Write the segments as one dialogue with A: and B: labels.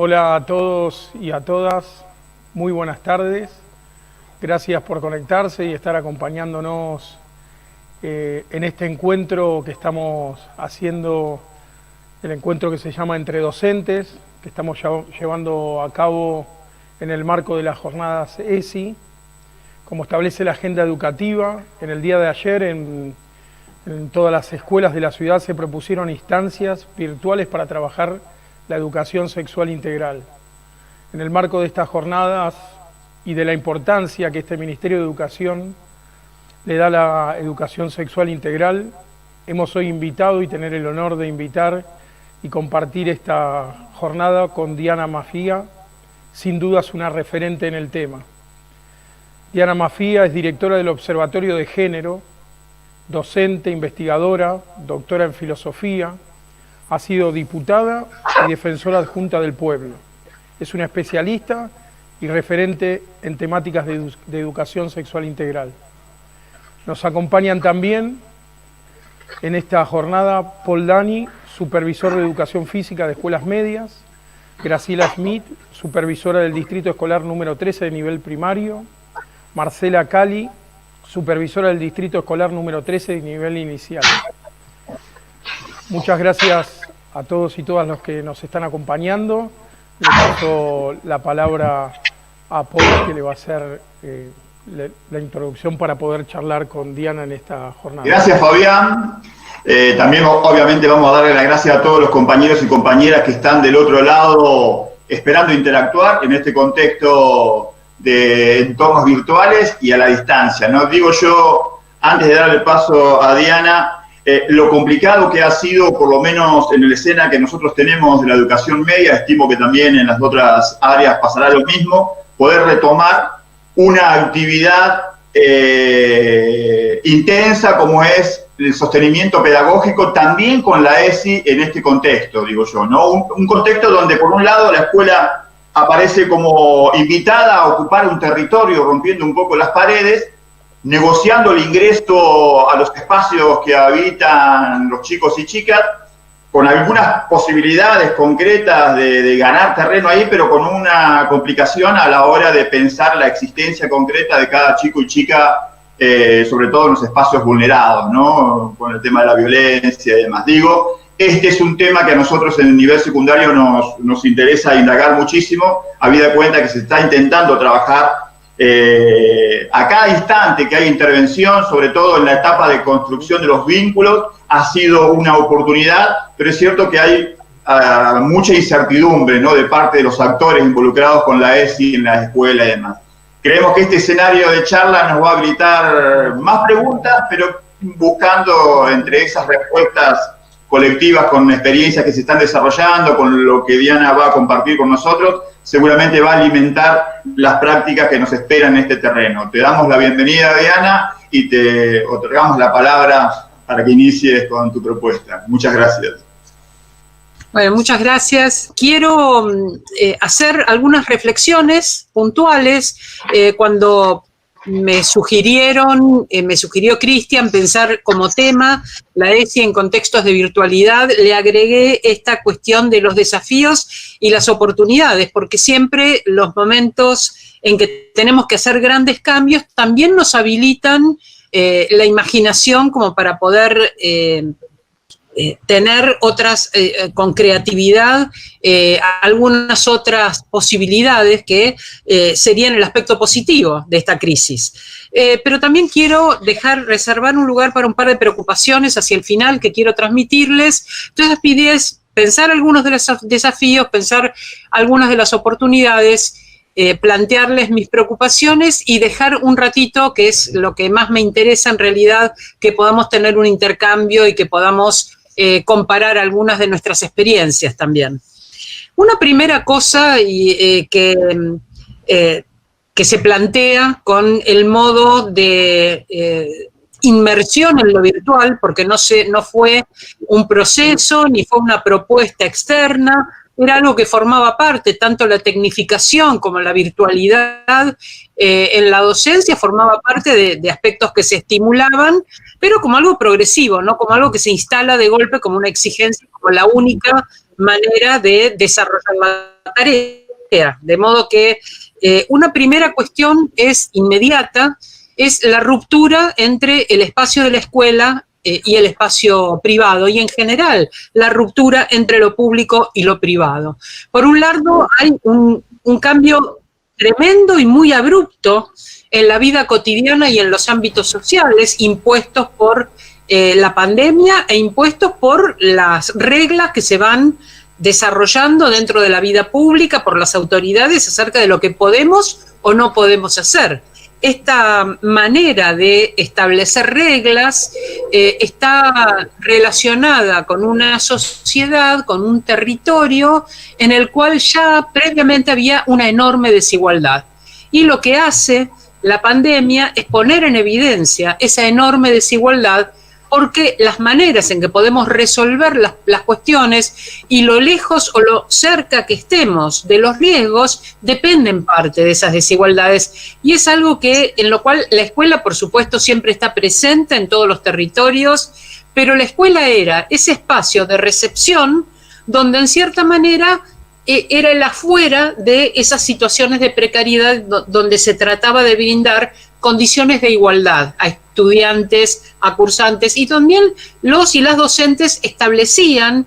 A: Hola a todos y a todas, muy buenas tardes. Gracias por conectarse y estar acompañándonos en este encuentro que estamos haciendo, el encuentro que se llama Entre Docentes, que estamos llevando a cabo en el marco de las jornadas ESI, como establece la agenda educativa. En el día de ayer en todas las escuelas de la ciudad se propusieron instancias virtuales para trabajar la educación sexual integral. En el marco de estas jornadas y de la importancia que este Ministerio de Educación le da a la educación sexual integral, hemos hoy invitado y tener el honor de invitar y compartir esta jornada con Diana Mafía, sin duda es una referente en el tema. Diana Mafía es directora del Observatorio de Género, docente, investigadora, doctora en filosofía, ha sido diputada y defensora adjunta del pueblo. Es una especialista y referente en temáticas de educación sexual integral. Nos acompañan también en esta jornada Paul Dani, supervisor de educación física de escuelas medias, Graciela Smith, supervisora del distrito escolar número 13 de nivel primario, Marcela Cali, supervisora del distrito escolar número 13 de nivel inicial. Muchas gracias a todos y todas los que nos están acompañando. Le paso la palabra a Paul, que le va a hacer la introducción para poder charlar con Diana en esta jornada.
B: Gracias, Fabián. También obviamente vamos a darle las gracias a todos los compañeros y compañeras que están del otro lado esperando interactuar en este contexto de entornos virtuales y a la distancia, ¿no? Digo yo, antes de darle el paso a Diana, lo complicado que ha sido, por lo menos en la escena que nosotros tenemos de la educación media, estimo que también en las otras áreas pasará lo mismo, poder retomar una actividad intensa como es el sostenimiento pedagógico, también con la ESI en este contexto, digo yo, ¿no? Un contexto donde por un lado la escuela aparece como invitada a ocupar un territorio, rompiendo un poco las paredes, negociando el ingreso a los espacios que habitan los chicos y chicas, con algunas posibilidades concretas de ganar terreno ahí, pero con una complicación a la hora de pensar la existencia concreta de cada chico y chica, sobre todo en los espacios vulnerados, ¿no? Con el tema de la violencia y demás. Digo, este es un tema que a nosotros en el nivel secundario nos interesa indagar muchísimo, habida cuenta que se está intentando trabajar a cada instante que hay intervención, sobre todo en la etapa de construcción de los vínculos, ha sido una oportunidad, pero es cierto que hay mucha incertidumbre, ¿no?, de parte de los actores involucrados con la ESI en las escuelas y demás. Creemos que este escenario de charla nos va a habilitar más preguntas, pero buscando entre esas respuestas colectivas con experiencias que se están desarrollando, con lo que Diana va a compartir con nosotros, seguramente va a alimentar las prácticas que nos esperan en este terreno. Te damos la bienvenida, Diana, y te otorgamos la palabra para que inicies con tu propuesta. Muchas gracias.
C: Bueno, muchas gracias. Quiero hacer algunas reflexiones puntuales. Cuando me sugirió Cristian pensar como tema la ESI en contextos de virtualidad, le agregué esta cuestión de los desafíos y las oportunidades, porque siempre los momentos en que tenemos que hacer grandes cambios también nos habilitan la imaginación como para poder tener otras, con creatividad, algunas otras posibilidades que serían el aspecto positivo de esta crisis. Pero también quiero reservar un lugar para un par de preocupaciones hacia el final que quiero transmitirles. Entonces, pides pensar algunos de los desafíos, pensar algunas de las oportunidades, plantearles mis preocupaciones y dejar un ratito, que es lo que más me interesa en realidad, que podamos tener un intercambio y que podamos comparar algunas de nuestras experiencias también. Una primera cosa que se plantea con el modo de inmersión en lo virtual, porque no fue un proceso ni fue una propuesta externa, era algo que formaba parte, tanto la tecnificación como la virtualidad en la docencia formaba parte de aspectos que se estimulaban, pero como algo progresivo, no como algo que se instala de golpe como una exigencia, como la única manera de desarrollar la tarea. De modo que una primera cuestión es inmediata, es la ruptura entre el espacio de la escuela y el espacio privado, y en general la ruptura entre lo público y lo privado. Por un lado, hay un cambio tremendo y muy abrupto en la vida cotidiana y en los ámbitos sociales, impuestos por la pandemia e impuestos por las reglas que se van desarrollando dentro de la vida pública por las autoridades acerca de lo que podemos o no podemos hacer. Esta manera de establecer reglas está relacionada con una sociedad, con un territorio en el cual ya previamente había una enorme desigualdad. Y lo que hace la pandemia es poner en evidencia esa enorme desigualdad, porque las maneras en que podemos resolver las cuestiones y lo lejos o lo cerca que estemos de los riesgos dependen parte de esas desigualdades, y es algo en lo cual la escuela, por supuesto, siempre está presente en todos los territorios, pero la escuela era ese espacio de recepción donde en cierta manera era el afuera de esas situaciones de precariedad donde se trataba de brindar condiciones de igualdad a estudiantes, a cursantes, y también los y las docentes establecían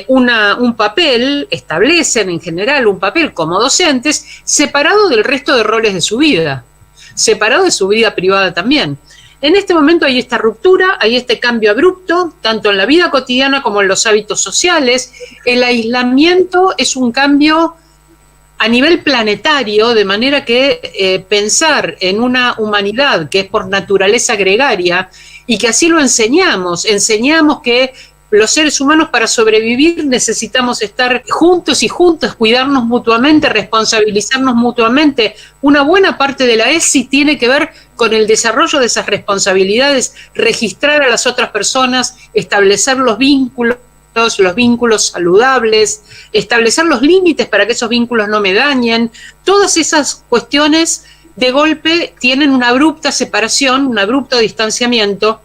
C: un papel, establecen en general un papel como docentes separado del resto de roles de su vida, separado de su vida privada también. En este momento hay esta ruptura, hay este cambio abrupto, tanto en la vida cotidiana como en los hábitos sociales. El aislamiento es un cambio a nivel planetario, de manera que pensar en una humanidad que es por naturaleza gregaria y que así lo enseñamos que los seres humanos para sobrevivir necesitamos estar juntos y juntas, cuidarnos mutuamente, responsabilizarnos mutuamente. Una buena parte de la ESI tiene que ver con el desarrollo de esas responsabilidades, registrar a las otras personas, establecer los vínculos saludables, establecer los límites para que esos vínculos no me dañen. Todas esas cuestiones de golpe tienen una abrupta separación, un abrupto distanciamiento.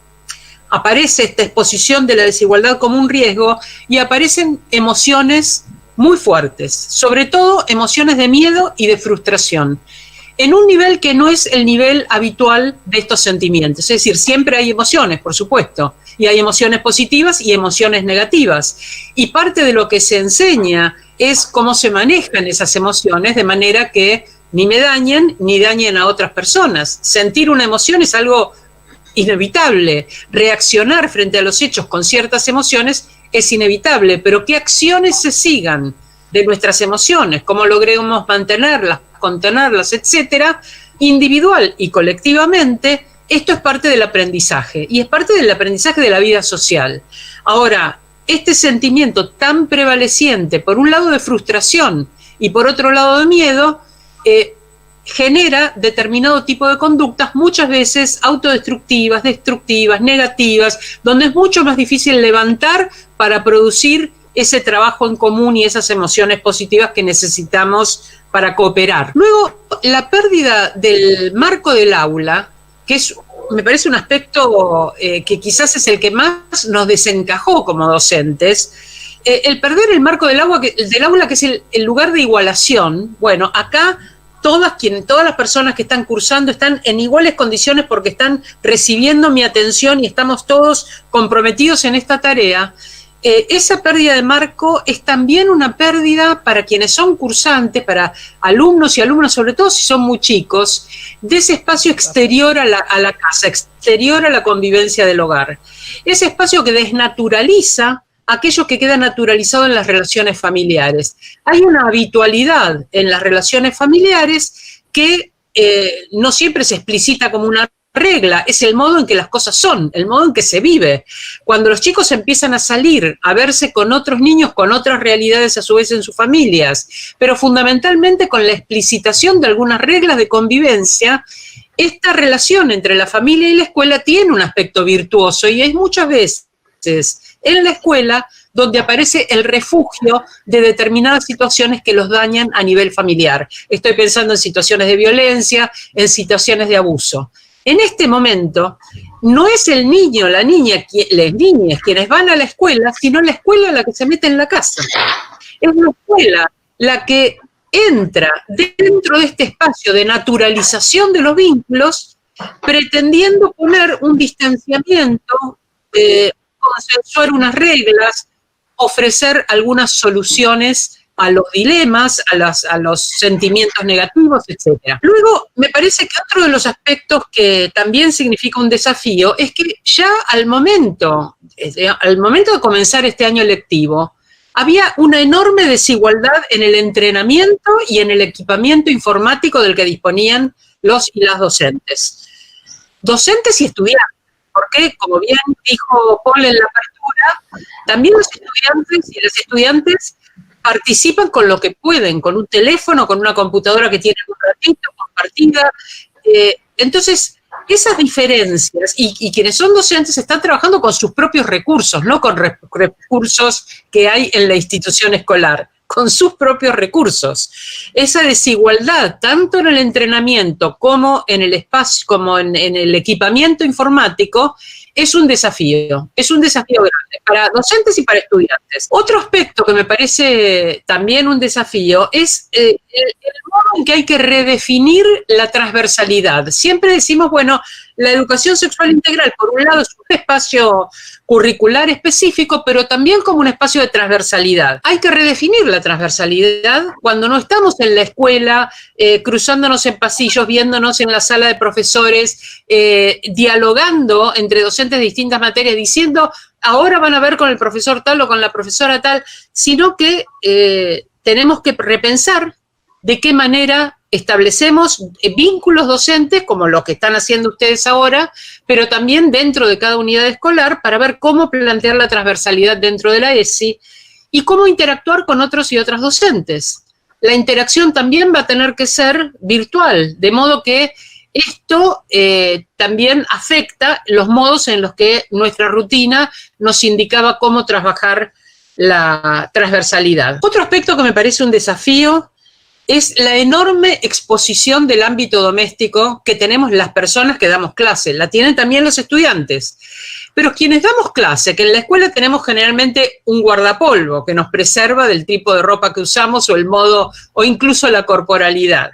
C: Aparece esta exposición de la desigualdad como un riesgo y aparecen emociones muy fuertes, sobre todo emociones de miedo y de frustración, en un nivel que no es el nivel habitual de estos sentimientos. Es decir, siempre hay emociones, por supuesto, y hay emociones positivas y emociones negativas. Y parte de lo que se enseña es cómo se manejan esas emociones de manera que ni me dañen ni dañen a otras personas. Sentir una emoción es algo inevitable. Reaccionar frente a los hechos con ciertas emociones es inevitable, pero ¿qué acciones se sigan de nuestras emociones? ¿Cómo logremos mantenerlas, contenerlas, etcétera? Individual y colectivamente, esto es parte del aprendizaje, y es parte del aprendizaje de la vida social. Ahora, este sentimiento tan prevaleciente, por un lado de frustración y por otro lado de miedo, genera determinado tipo de conductas, muchas veces autodestructivas, destructivas, negativas, donde es mucho más difícil levantar para producir ese trabajo en común y esas emociones positivas que necesitamos para cooperar. Luego, la pérdida del marco del aula, que me parece un aspecto que quizás es el que más nos desencajó como docentes. El perder el marco del aula, que es el lugar de igualación. Bueno, acá todas las personas que están cursando están en iguales condiciones porque están recibiendo mi atención y estamos todos comprometidos en esta tarea. Esa pérdida de marco es también una pérdida para quienes son cursantes, para alumnos y alumnas, sobre todo si son muy chicos, de ese espacio exterior a la casa, exterior a la convivencia del hogar. Ese espacio que desnaturaliza aquello que queda naturalizado en las relaciones familiares. Hay una habitualidad en las relaciones familiares que no siempre se explicita como una regla, es el modo en que las cosas son, el modo en que se vive. Cuando los chicos empiezan a salir, a verse con otros niños, con otras realidades a su vez en sus familias, pero fundamentalmente con la explicitación de algunas reglas de convivencia, esta relación entre la familia y la escuela tiene un aspecto virtuoso y es muchas veces en la escuela donde aparece el refugio de determinadas situaciones que los dañan a nivel familiar. Estoy pensando en situaciones de violencia, en situaciones de abuso. En este momento, no es el niño, la niña, las niñas quienes van a la escuela, sino la escuela la que se mete en la casa. Es la escuela la que entra dentro de este espacio de naturalización de los vínculos, pretendiendo poner un distanciamiento, consensuar unas reglas, ofrecer algunas soluciones a los dilemas, a los sentimientos negativos, etc. Luego, me parece que otro de los aspectos que también significa un desafío es que ya al momento de comenzar este año lectivo, había una enorme desigualdad en el entrenamiento y en el equipamiento informático del que disponían los y las docentes. Docentes y estudiantes, porque, como bien dijo Paul en la apertura, también los estudiantes y las estudiantes participan con lo que pueden, con un teléfono, con una computadora que tienen un ratito, compartida. Entonces, esas diferencias, y quienes son docentes están trabajando con sus propios recursos, no con recursos que hay en la institución escolar, con sus propios recursos. Esa desigualdad, tanto en el entrenamiento como en el espacio, como en el equipamiento informático, es un desafío grande para docentes y para estudiantes. Otro aspecto que me parece también un desafío es el modo en que hay que redefinir la transversalidad. Siempre decimos, bueno, la educación sexual integral, por un lado, es un espacio curricular específico, pero también como un espacio de transversalidad. Hay que redefinir la transversalidad cuando no estamos en la escuela, cruzándonos en pasillos, viéndonos en la sala de profesores, dialogando entre docentes de distintas materias, diciendo, ahora van a ver con el profesor tal o con la profesora tal, sino que tenemos que repensar de qué manera establecemos vínculos docentes, como los que están haciendo ustedes ahora, pero también dentro de cada unidad escolar, para ver cómo plantear la transversalidad dentro de la ESI y cómo interactuar con otros y otras docentes. La interacción también va a tener que ser virtual, de modo que esto también afecta los modos en los que nuestra rutina nos indicaba cómo trabajar la transversalidad. Otro aspecto que me parece un desafío es la enorme exposición del ámbito doméstico que tenemos las personas que damos clase, la tienen también los estudiantes. Pero quienes damos clase, que en la escuela tenemos generalmente un guardapolvo que nos preserva del tipo de ropa que usamos o el modo, o incluso la corporalidad.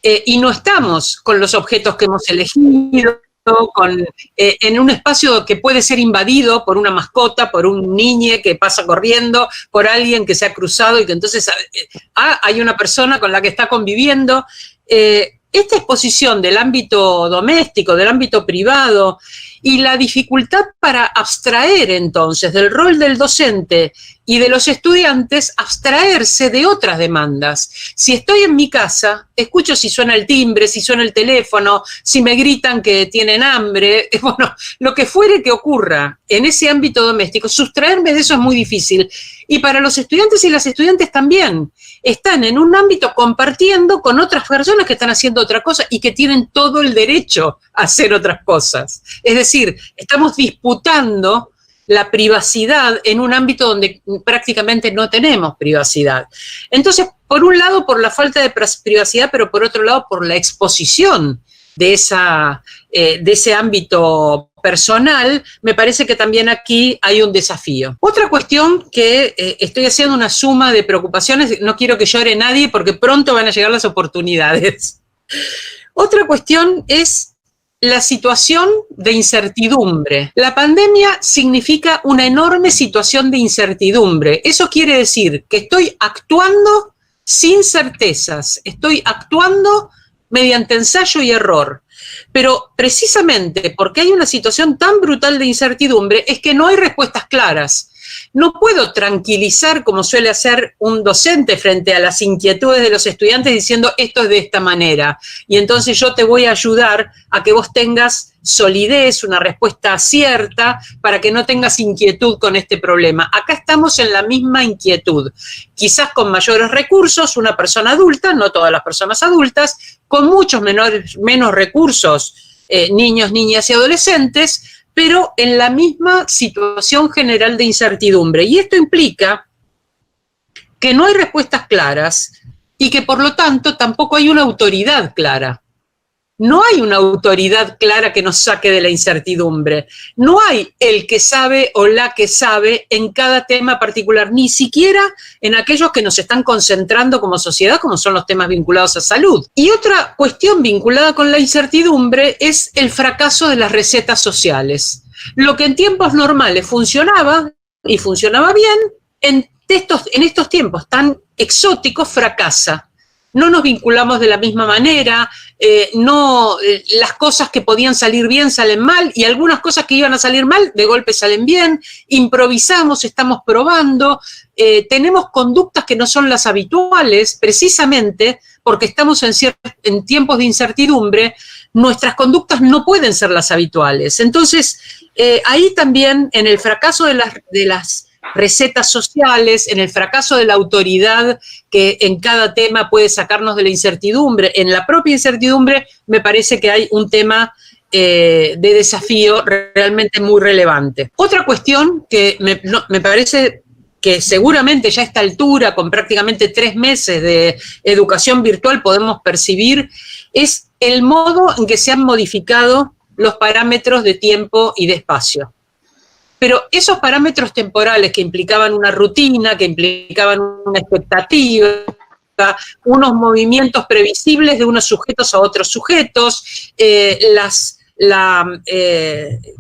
C: Y no estamos con los objetos que hemos elegido, en un espacio que puede ser invadido por una mascota, por un niño que pasa corriendo, por alguien que se ha cruzado y que entonces hay una persona con la que está conviviendo. Esta exposición del ámbito doméstico, del ámbito privado, y la dificultad para abstraer entonces del rol del docente y de los estudiantes, abstraerse de otras demandas. Si estoy en mi casa, escucho si suena el timbre, si suena el teléfono, si me gritan que tienen hambre, bueno, lo que fuere que ocurra en ese ámbito doméstico, sustraerme de eso es muy difícil. Y para los estudiantes y las estudiantes también, están en un ámbito compartiendo con otras personas que están haciendo otra cosa y que tienen todo el derecho a hacer otras cosas. Es decir, estamos disputando la privacidad en un ámbito donde prácticamente no tenemos privacidad. Entonces, por un lado, por la falta de privacidad, pero por otro lado, por la exposición de ese ámbito personal, me parece que también aquí hay un desafío. Otra cuestión que estoy haciendo una suma de preocupaciones, no quiero que llore nadie porque pronto van a llegar las oportunidades. Otra cuestión es la situación de incertidumbre. La pandemia significa una enorme situación de incertidumbre. Eso quiere decir que estoy actuando sin certezas, estoy actuando mediante ensayo y error. Pero precisamente porque hay una situación tan brutal de incertidumbre es que no hay respuestas claras. No puedo tranquilizar, como suele hacer un docente frente a las inquietudes de los estudiantes, diciendo esto es de esta manera. Y entonces yo te voy a ayudar a que vos tengas solidez, una respuesta cierta, para que no tengas inquietud con este problema. Acá estamos en la misma inquietud. Quizás con mayores recursos, una persona adulta, no todas las personas adultas, con muchos menos recursos, niños, niñas y adolescentes, pero en la misma situación general de incertidumbre. Y esto implica que no hay respuestas claras y que por lo tanto tampoco hay una autoridad clara. no hay una autoridad clara que nos saque de la incertidumbre. No hay el que sabe o la que sabe en cada tema particular, ni siquiera en aquellos que nos están concentrando como sociedad, como son los temas vinculados a salud. Y otra cuestión vinculada con la incertidumbre es el fracaso de las recetas sociales. Lo que en tiempos normales funcionaba, y funcionaba bien, en estos tiempos tan exóticos fracasa. No nos vinculamos de la misma manera, las cosas que podían salir bien salen mal, y algunas cosas que iban a salir mal de golpe salen bien, improvisamos, estamos probando, tenemos conductas que no son las habituales, precisamente porque estamos en tiempos de incertidumbre, nuestras conductas no pueden ser las habituales. Entonces, ahí también, en el fracaso de las recetas sociales, en el fracaso de la autoridad que en cada tema puede sacarnos de la incertidumbre, en la propia incertidumbre, me parece que hay un tema de desafío realmente muy relevante. Otra cuestión que me parece que seguramente ya a esta altura, con prácticamente 3 meses de educación virtual, podemos percibir, es el modo en que se han modificado los parámetros de tiempo y de espacio. Pero esos parámetros temporales que implicaban una rutina, que implicaban una expectativa, unos movimientos previsibles de unos sujetos a otros sujetos,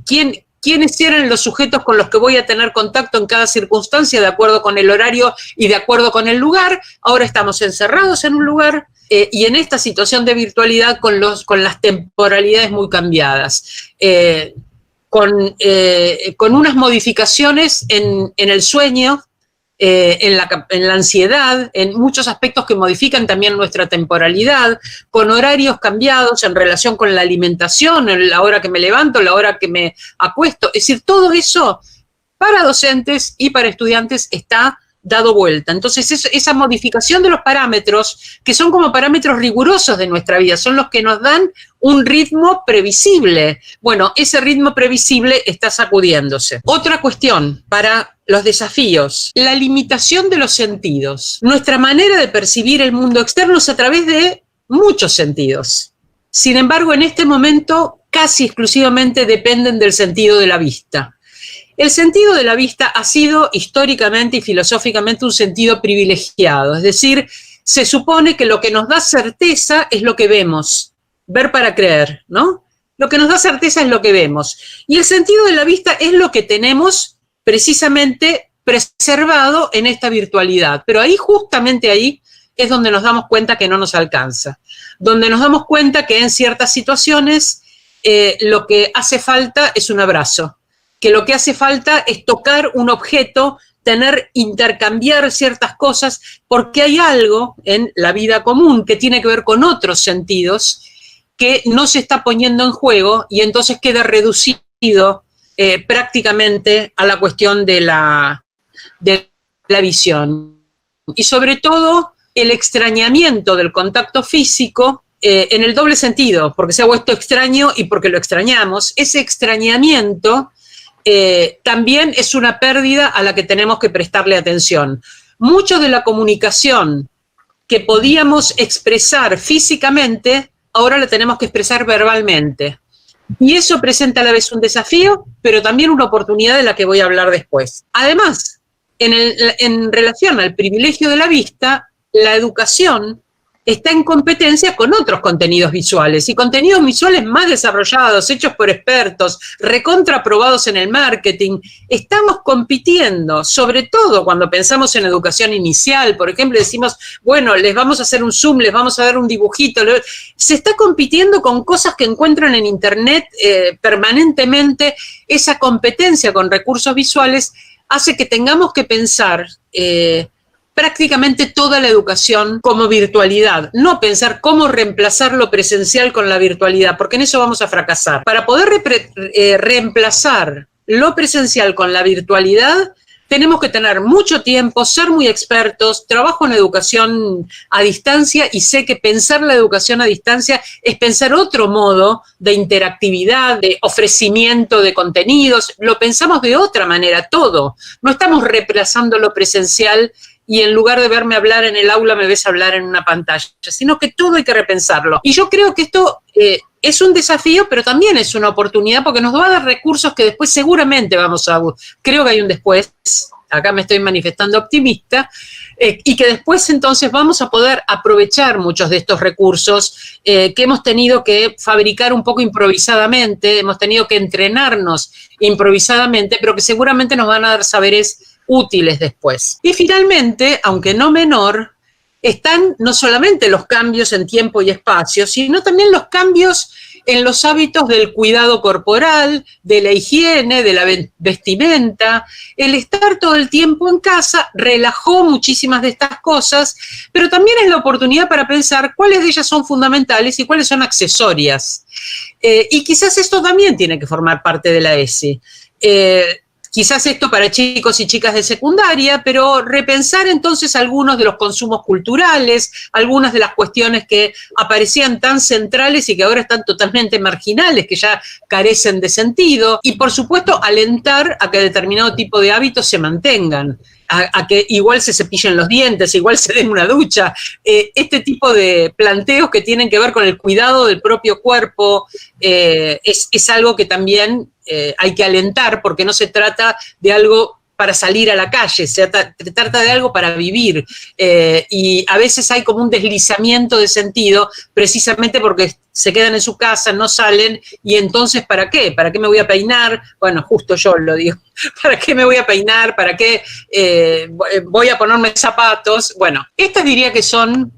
C: quiénes eran los sujetos con los que voy a tener contacto en cada circunstancia de acuerdo con el horario y de acuerdo con el lugar. Ahora estamos encerrados en un lugar y en esta situación de virtualidad con las temporalidades muy cambiadas. Con unas modificaciones en el sueño, en la ansiedad, en muchos aspectos que modifican también nuestra temporalidad, con horarios cambiados en relación con la alimentación, la hora que me levanto, la hora que me acuesto. Es decir, todo eso para docentes y para estudiantes está dado vuelta. Entonces, esa modificación de los parámetros, que son como parámetros rigurosos de nuestra vida, son los que nos dan un ritmo previsible. Bueno, ese ritmo previsible está sacudiéndose. Otra cuestión para los desafíos, la limitación de los sentidos. Nuestra manera de percibir el mundo externo es a través de muchos sentidos. Sin embargo, en este momento, casi exclusivamente dependen del sentido de la vista. El sentido de la vista ha sido históricamente y filosóficamente un sentido privilegiado, es decir, se supone que lo que nos da certeza es lo que vemos, ver para creer, ¿no? Lo que nos da certeza es lo que vemos. Y el sentido de la vista es lo que tenemos precisamente preservado en esta virtualidad. Pero ahí, justamente ahí, es donde nos damos cuenta que no nos alcanza, donde nos damos cuenta que en ciertas situaciones lo que hace falta es un abrazo, que lo que hace falta es tocar un objeto, intercambiar ciertas cosas, porque hay algo en la vida común que tiene que ver con otros sentidos que no se está poniendo en juego y entonces queda reducido prácticamente a la cuestión de la visión. Y sobre todo el extrañamiento del contacto físico en el doble sentido, porque se ha vuelto extraño y porque lo extrañamos. Ese extrañamiento también es una pérdida a la que tenemos que prestarle atención. Mucho de la comunicación que podíamos expresar físicamente, ahora la tenemos que expresar verbalmente. Y eso presenta a la vez un desafío, pero también una oportunidad de la que voy a hablar después. Además, en relación al privilegio de la vista, la educación está en competencia con otros contenidos visuales, y contenidos visuales más desarrollados, hechos por expertos, recontraprobados en el marketing. Estamos compitiendo, sobre todo cuando pensamos en educación inicial, por ejemplo, decimos, bueno, les vamos a hacer un Zoom, les vamos a dar un dibujito. Se está compitiendo con cosas que encuentran en Internet permanentemente. Esa competencia con recursos visuales hace que tengamos que pensar prácticamente toda la educación como virtualidad, no pensar cómo reemplazar lo presencial con la virtualidad, porque en eso vamos a fracasar. Para poder reemplazar lo presencial con la virtualidad, tenemos que tener mucho tiempo, ser muy expertos, trabajo en educación a distancia, y sé que pensar la educación a distancia es pensar otro modo de interactividad, de ofrecimiento de contenidos. Lo pensamos de otra manera, todo. No estamos reemplazando lo presencial y en lugar de verme hablar en el aula me ves hablar en una pantalla, sino que todo hay que repensarlo. Y yo creo que esto es un desafío, pero también es una oportunidad porque nos va a dar recursos que después seguramente creo que hay un después, acá me estoy manifestando optimista, y que después entonces vamos a poder aprovechar muchos de estos recursos que hemos tenido que fabricar un poco improvisadamente, hemos tenido que entrenarnos improvisadamente, pero que seguramente nos van a dar saberes útiles después. Y finalmente, aunque no menor, están no solamente los cambios en tiempo y espacio, sino también los cambios en los hábitos del cuidado corporal, de la higiene, de la vestimenta. El estar todo el tiempo en casa relajó muchísimas de estas cosas, pero también es la oportunidad para pensar cuáles de ellas son fundamentales y cuáles son accesorias. Y quizás esto también tiene que formar parte de la ESI. Quizás esto para chicos y chicas de secundaria, pero repensar entonces algunos de los consumos culturales, algunas de las cuestiones que aparecían tan centrales y que ahora están totalmente marginales, que ya carecen de sentido, y por supuesto alentar a que determinado tipo de hábitos se mantengan, a que igual se cepillen los dientes, igual se den una ducha, este tipo de planteos que tienen que ver con el cuidado del propio cuerpo es algo que también hay que alentar, porque no se trata de algo para salir a la calle, se trata de algo para vivir, y a veces hay como un deslizamiento de sentido, precisamente porque se quedan en su casa, no salen, y entonces ¿para qué? ¿Para qué me voy a peinar? Bueno, justo yo lo digo, ¿para qué me voy a peinar? ¿Para qué voy a ponerme zapatos? Bueno, estas diría que son,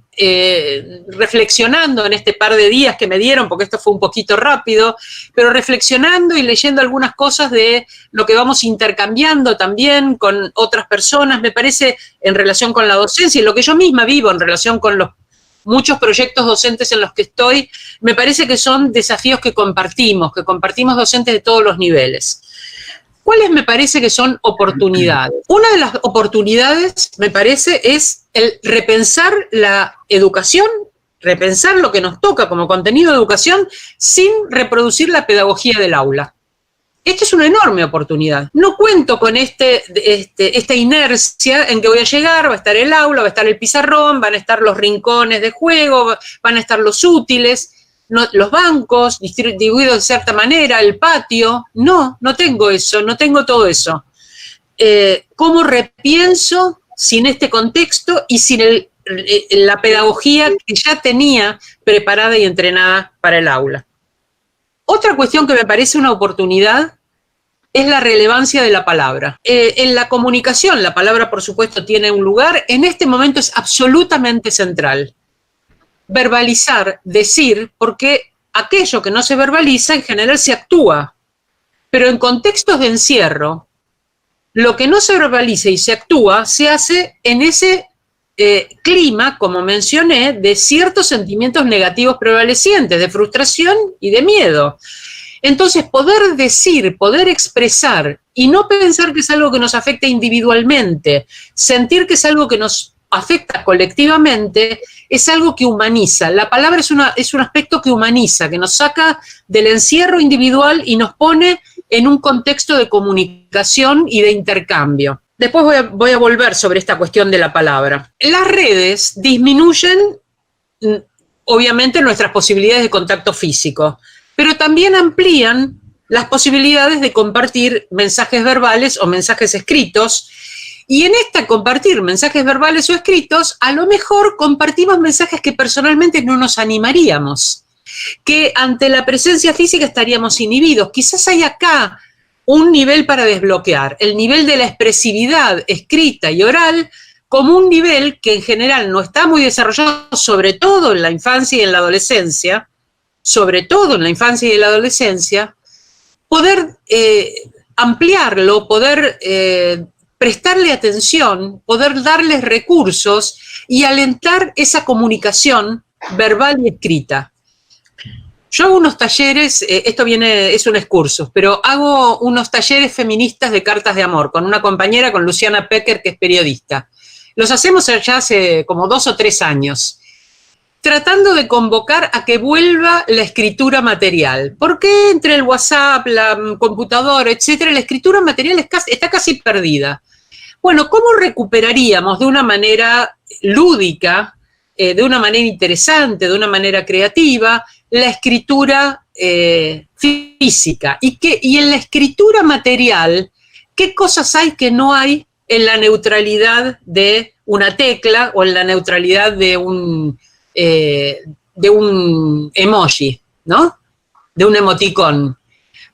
C: reflexionando en este par de días que me dieron, porque esto fue un poquito rápido, pero reflexionando y leyendo algunas cosas de lo que vamos intercambiando también con otras personas, me parece, en relación con la docencia y lo que yo misma vivo en relación con los muchos proyectos docentes en los que estoy, me parece que son desafíos que compartimos docentes de todos los niveles. ¿Cuáles me parece que son oportunidades? Una de las oportunidades, me parece, es el repensar la educación, repensar lo que nos toca como contenido de educación sin reproducir la pedagogía del aula. Esta es una enorme oportunidad. No cuento con esta inercia en que voy a llegar, va a estar el aula, va a estar el pizarrón, van a estar los rincones de juego, van a estar los útiles, los bancos distribuidos de cierta manera, el patio. No tengo eso, no tengo todo eso. ¿Cómo repienso sin este contexto y sin la pedagogía que ya tenía preparada y entrenada para el aula? Otra cuestión que me parece una oportunidad es la relevancia de la palabra. En la comunicación, la palabra, por supuesto, tiene un lugar. En este momento es absolutamente central. Verbalizar, decir, porque aquello que no se verbaliza, en general se actúa. Pero en contextos de encierro, lo que no se verbaliza y se actúa, se hace en ese clima, como mencioné, de ciertos sentimientos negativos prevalecientes, de frustración y de miedo. Entonces, poder decir, poder expresar y no pensar que es algo que nos afecta individualmente, sentir que es algo que nos afecta colectivamente, es algo que humaniza. La palabra es un aspecto que humaniza, que nos saca del encierro individual y nos pone en un contexto de comunicación y de intercambio. Después voy a volver sobre esta cuestión de la palabra. Las redes disminuyen, obviamente, nuestras posibilidades de contacto físico, pero también amplían las posibilidades de compartir mensajes verbales o mensajes escritos. Y en esta compartir mensajes verbales o escritos, a lo mejor compartimos mensajes que personalmente no nos animaríamos, que ante la presencia física estaríamos inhibidos. Quizás hay acá un nivel para desbloquear, el nivel de la expresividad escrita y oral, como un nivel que en general no está muy desarrollado, sobre todo en la infancia y en la adolescencia, poder ampliarlo, poder prestarle atención, poder darles recursos y alentar esa comunicación verbal y escrita. Yo hago unos talleres, es un excursus, pero hago unos talleres feministas de cartas de amor con una compañera, con Luciana Pecker, que es periodista. Los hacemos ya hace como 2 o 3 años, tratando de convocar a que vuelva la escritura material. Porque entre el WhatsApp, la computadora, etcétera, la escritura material está casi perdida. Bueno, ¿cómo recuperaríamos de una manera lúdica de una manera interesante, de una manera creativa, la escritura física. Y en la escritura material, ¿qué cosas hay que no hay en la neutralidad de una tecla o en la neutralidad de un emoji, ¿no? De un emoticón.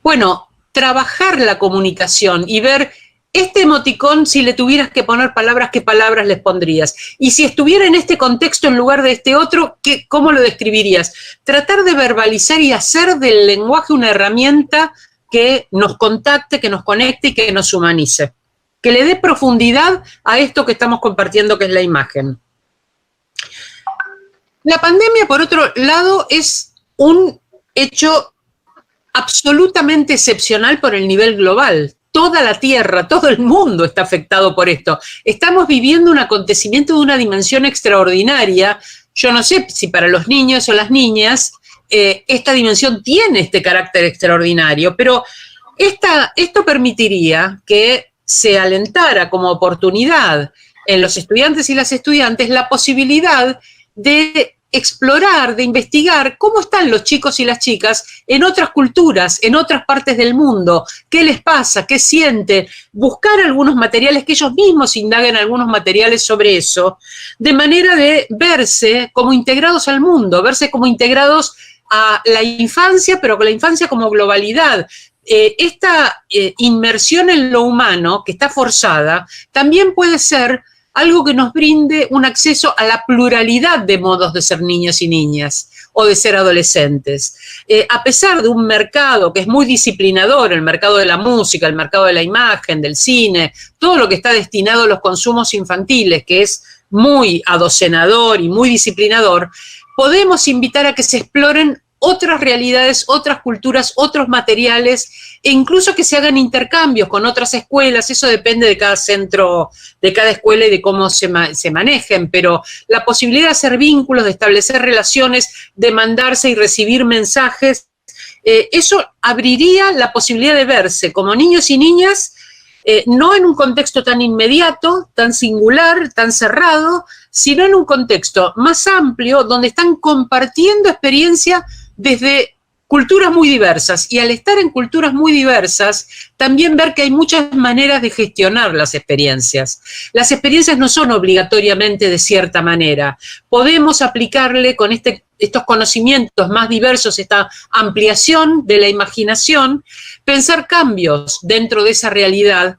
C: Bueno, trabajar la comunicación y ver este emoticón, si le tuvieras que poner palabras, ¿qué palabras les pondrías? Y si estuviera en este contexto en lugar de este otro, ¿cómo lo describirías? Tratar de verbalizar y hacer del lenguaje una herramienta que nos contacte, que nos conecte y que nos humanice. Que le dé profundidad a esto que estamos compartiendo, que es la imagen. La pandemia, por otro lado, es un hecho absolutamente excepcional por el nivel global. Toda la Tierra, todo el mundo está afectado por esto. Estamos viviendo un acontecimiento de una dimensión extraordinaria. Yo no sé si para los niños o las niñas esta dimensión tiene este carácter extraordinario, pero esto permitiría que se alentara como oportunidad en los estudiantes y las estudiantes la posibilidad de explorar, de investigar cómo están los chicos y las chicas en otras culturas, en otras partes del mundo, qué les pasa, qué sienten, buscar algunos materiales, que ellos mismos indaguen algunos materiales sobre eso, de manera de verse como integrados al mundo, verse como integrados a la infancia, pero con la infancia como globalidad. Esta inmersión en lo humano, que está forzada, también puede ser algo que nos brinde un acceso a la pluralidad de modos de ser niños y niñas o de ser adolescentes. A pesar de un mercado que es muy disciplinador, el mercado de la música, el mercado de la imagen, del cine, todo lo que está destinado a los consumos infantiles, que es muy adocenador y muy disciplinador, podemos invitar a que se exploren otras realidades, otras culturas, otros materiales, e incluso que se hagan intercambios con otras escuelas. Eso depende de cada centro, de cada escuela y de cómo se manejen, pero la posibilidad de hacer vínculos, de establecer relaciones, de mandarse y recibir mensajes, eso abriría la posibilidad de verse como niños y niñas, no en un contexto tan inmediato, tan singular, tan cerrado, sino en un contexto más amplio, donde están compartiendo experiencia desde culturas muy diversas, y al estar en culturas muy diversas, también ver que hay muchas maneras de gestionar las experiencias. Las experiencias no son obligatoriamente de cierta manera. Podemos aplicarle con estos conocimientos más diversos, esta ampliación de la imaginación, pensar cambios dentro de esa realidad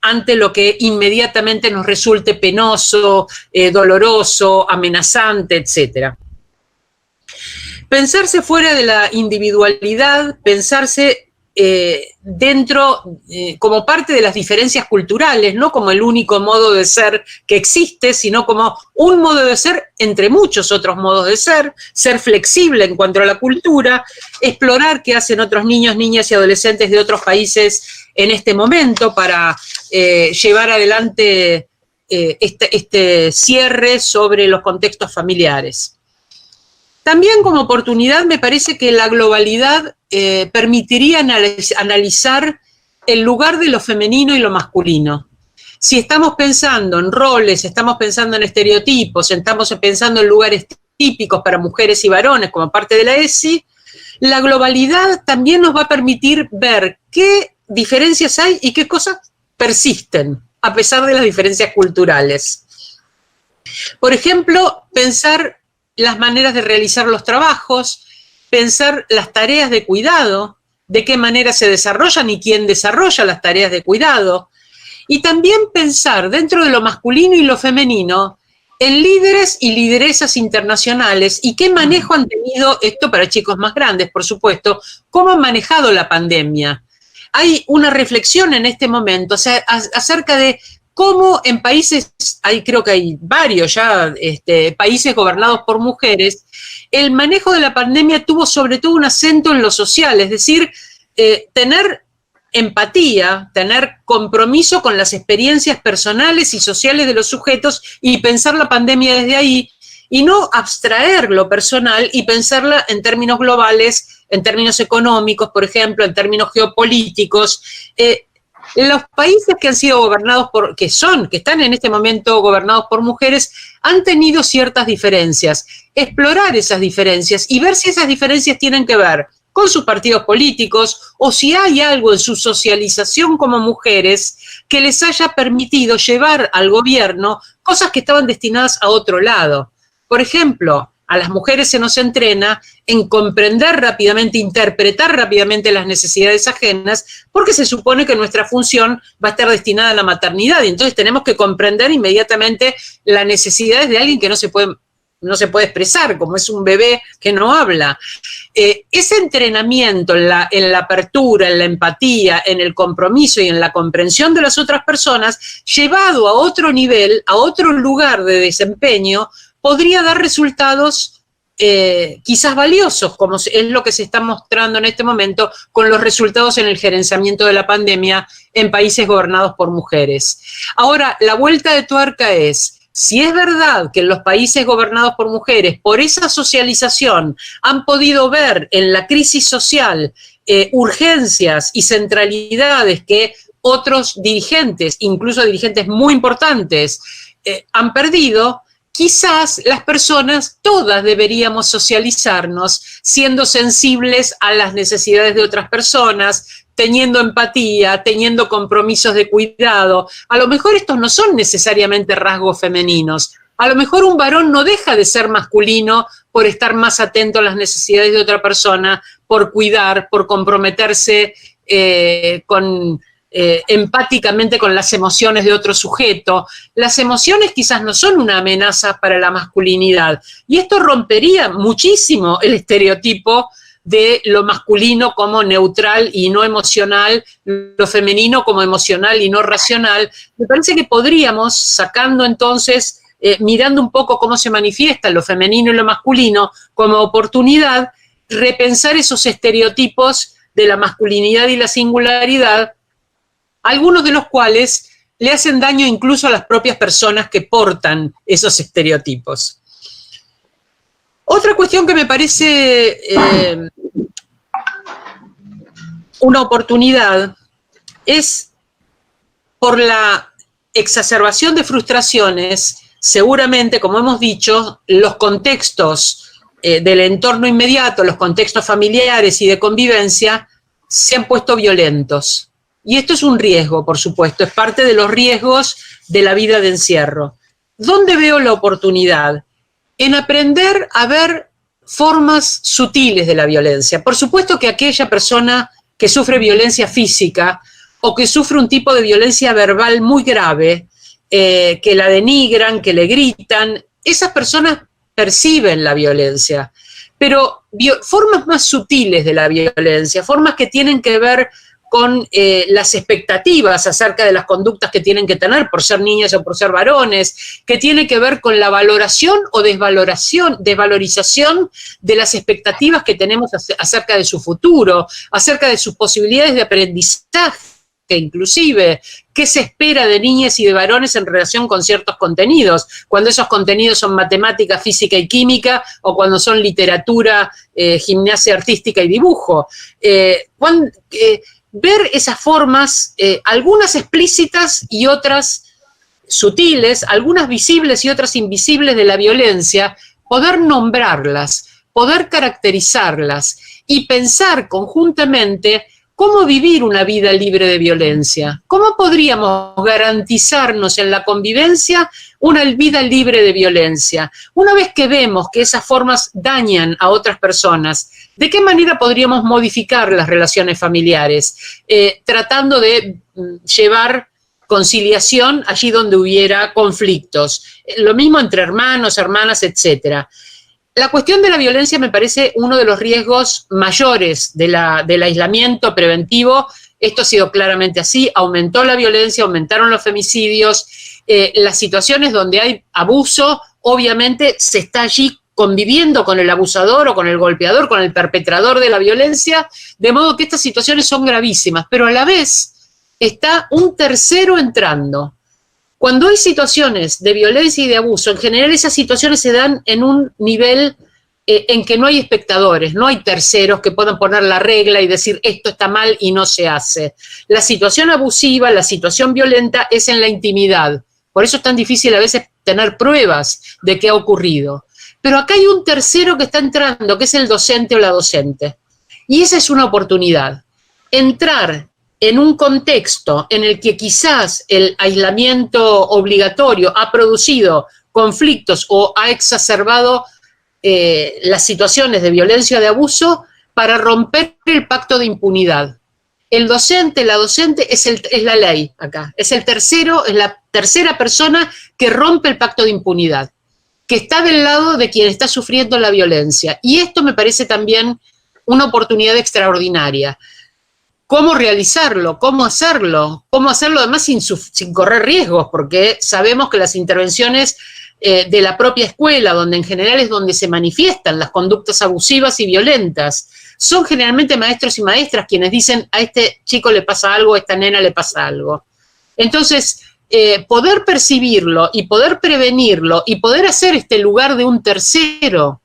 C: ante lo que inmediatamente nos resulte penoso, doloroso, amenazante, etcétera. Pensarse fuera de la individualidad, pensarse dentro, como parte de las diferencias culturales, no como el único modo de ser que existe, sino como un modo de ser entre muchos otros modos de ser flexible en cuanto a la cultura, explorar qué hacen otros niños, niñas y adolescentes de otros países en este momento para llevar adelante este cierre sobre los contextos familiares. También como oportunidad me parece que la globalidad permitiría analizar el lugar de lo femenino y lo masculino. Si estamos pensando en roles, estamos pensando en estereotipos, estamos pensando en lugares típicos para mujeres y varones como parte de la ESI, la globalidad también nos va a permitir ver qué diferencias hay y qué cosas persisten a pesar de las diferencias culturales. Por ejemplo, pensar las maneras de realizar los trabajos, pensar las tareas de cuidado, de qué manera se desarrollan y quién desarrolla las tareas de cuidado, y también pensar dentro de lo masculino y lo femenino en líderes y lideresas internacionales y qué manejo han tenido, esto para chicos más grandes, por supuesto, cómo han manejado la pandemia. Hay una reflexión en este momento, o sea, acerca de cómo en países, creo que hay varios ya, países gobernados por mujeres, el manejo de la pandemia tuvo sobre todo un acento en lo social, es decir, tener empatía, tener compromiso con las experiencias personales y sociales de los sujetos y pensar la pandemia desde ahí, y no abstraer lo personal y pensarla en términos globales, en términos económicos, por ejemplo, en términos geopolíticos, Los países que han sido gobernados que están en este momento gobernados por mujeres, han tenido ciertas diferencias. Explorar esas diferencias y ver si esas diferencias tienen que ver con sus partidos políticos o si hay algo en su socialización como mujeres que les haya permitido llevar al gobierno cosas que estaban destinadas a otro lado. Por ejemplo, a las mujeres se nos entrena en comprender rápidamente, interpretar rápidamente las necesidades ajenas, porque se supone que nuestra función va a estar destinada a la maternidad, y entonces tenemos que comprender inmediatamente las necesidades de alguien que no se puede expresar, como es un bebé que no habla. Ese entrenamiento en la apertura, en la empatía, en el compromiso y en la comprensión de las otras personas, llevado a otro nivel, a otro lugar de desempeño, podría dar resultados quizás valiosos, como es lo que se está mostrando en este momento con los resultados en el gerenciamiento de la pandemia en países gobernados por mujeres. Ahora, la vuelta de tuerca es, si es verdad que en los países gobernados por mujeres, por esa socialización, han podido ver en la crisis social urgencias y centralidades que otros dirigentes, incluso dirigentes muy importantes, han perdido, quizás las personas todas deberíamos socializarnos siendo sensibles a las necesidades de otras personas, teniendo empatía, teniendo compromisos de cuidado. A lo mejor estos no son necesariamente rasgos femeninos. A lo mejor un varón no deja de ser masculino por estar más atento a las necesidades de otra persona, por cuidar, por comprometerse empáticamente con las emociones de otro sujeto. Las emociones quizás no son una amenaza para la masculinidad, y esto rompería muchísimo el estereotipo de lo masculino como neutral y no emocional, lo femenino como emocional y no racional. Me parece que podríamos, sacando entonces, mirando un poco cómo se manifiesta lo femenino y lo masculino como oportunidad, repensar esos estereotipos de la masculinidad y la singularidad, algunos de los cuales le hacen daño incluso a las propias personas que portan esos estereotipos. Otra cuestión que me parece una oportunidad es, por la exacerbación de frustraciones, seguramente, como hemos dicho, los contextos del entorno inmediato, los contextos familiares y de convivencia, se han puesto violentos. Y esto es un riesgo, por supuesto, es parte de los riesgos de la vida de encierro. ¿Dónde veo la oportunidad? En aprender a ver formas sutiles de la violencia. Por supuesto que aquella persona que sufre violencia física o que sufre un tipo de violencia verbal muy grave, que la denigran, que le gritan, esas personas perciben la violencia. Pero formas más sutiles de la violencia, formas que tienen que ver con las expectativas acerca de las conductas que tienen que tener por ser niñas o por ser varones, que tiene que ver con la valoración o desvalorización de las expectativas que tenemos acerca de su futuro, acerca de sus posibilidades de aprendizaje, inclusive, qué se espera de niñas y de varones en relación con ciertos contenidos, cuando esos contenidos son matemática, física y química, o cuando son literatura, gimnasia artística y dibujo. Ver esas formas, algunas explícitas y otras sutiles, algunas visibles y otras invisibles de la violencia, poder nombrarlas, poder caracterizarlas y pensar conjuntamente cómo vivir una vida libre de violencia, cómo podríamos garantizarnos en la convivencia una vida libre de violencia. Una vez que vemos que esas formas dañan a otras personas, ¿de qué manera podríamos modificar las relaciones familiares? Tratando de llevar conciliación allí donde hubiera conflictos. Lo mismo entre hermanos, hermanas, etcétera. La cuestión de la violencia me parece uno de los riesgos mayores del aislamiento preventivo. Esto ha sido claramente así. Aumentó la violencia, aumentaron los femicidios. Las situaciones donde hay abuso, obviamente se está allí conviviendo con el abusador o con el golpeador, con el perpetrador de la violencia, de modo que estas situaciones son gravísimas, pero a la vez está un tercero entrando. Cuando hay situaciones de violencia y de abuso, en general esas situaciones se dan en un nivel en que no hay espectadores, no hay terceros que puedan poner la regla y decir esto está mal y no se hace. La situación abusiva, la situación violenta es en la intimidad. Por eso es tan difícil a veces tener pruebas de qué ha ocurrido. Pero acá hay un tercero que está entrando, que es el docente o la docente. Y esa es una oportunidad. Entrar en un contexto en el que quizás el aislamiento obligatorio ha producido conflictos o ha exacerbado las situaciones de violencia o de abuso, para romper el pacto de impunidad. El docente, la docente es la ley acá, es la tercera persona que rompe el pacto de impunidad, que está del lado de quien está sufriendo la violencia. Y esto me parece también una oportunidad extraordinaria. ¿Cómo realizarlo? ¿Cómo hacerlo? ¿Cómo hacerlo además sin correr riesgos? Porque sabemos que las intervenciones de la propia escuela, donde en general es donde se manifiestan las conductas abusivas y violentas, son generalmente maestros y maestras quienes dicen a este chico le pasa algo, a esta nena le pasa algo. Entonces, poder percibirlo y poder prevenirlo y poder hacer este lugar de un tercero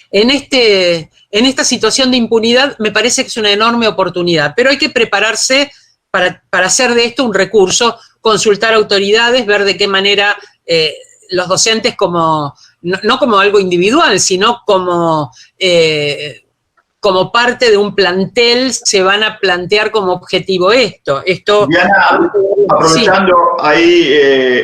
C: en esta situación de impunidad me parece que es una enorme oportunidad, pero hay que prepararse para hacer de esto un recurso, consultar autoridades, ver de qué manera los docentes no como algo individual, sino como parte de un plantel se van a plantear como objetivo esto.
B: Diana, aprovechando ahí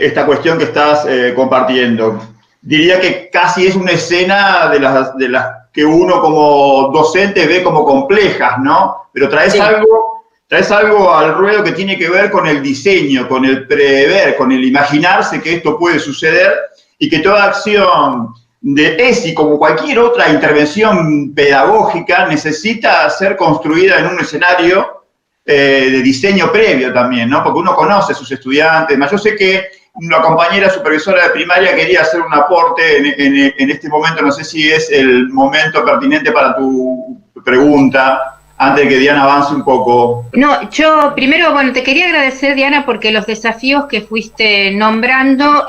B: esta cuestión que estás compartiendo, diría que casi es una escena de las que uno como docente ve como complejas, ¿no? Pero traes algo al ruedo que tiene que ver con el diseño, con el prever, con el imaginarse que esto puede suceder y que toda acción de ESI, como cualquier otra intervención pedagógica, necesita ser construida en un escenario de diseño previo también, ¿no? Porque uno conoce a sus estudiantes. Yo sé que una compañera supervisora de primaria quería hacer un aporte en este momento, no sé si es el momento pertinente para tu pregunta, antes de que Diana avance un poco.
D: No, yo primero, te quería agradecer, Diana, porque los desafíos que fuiste nombrando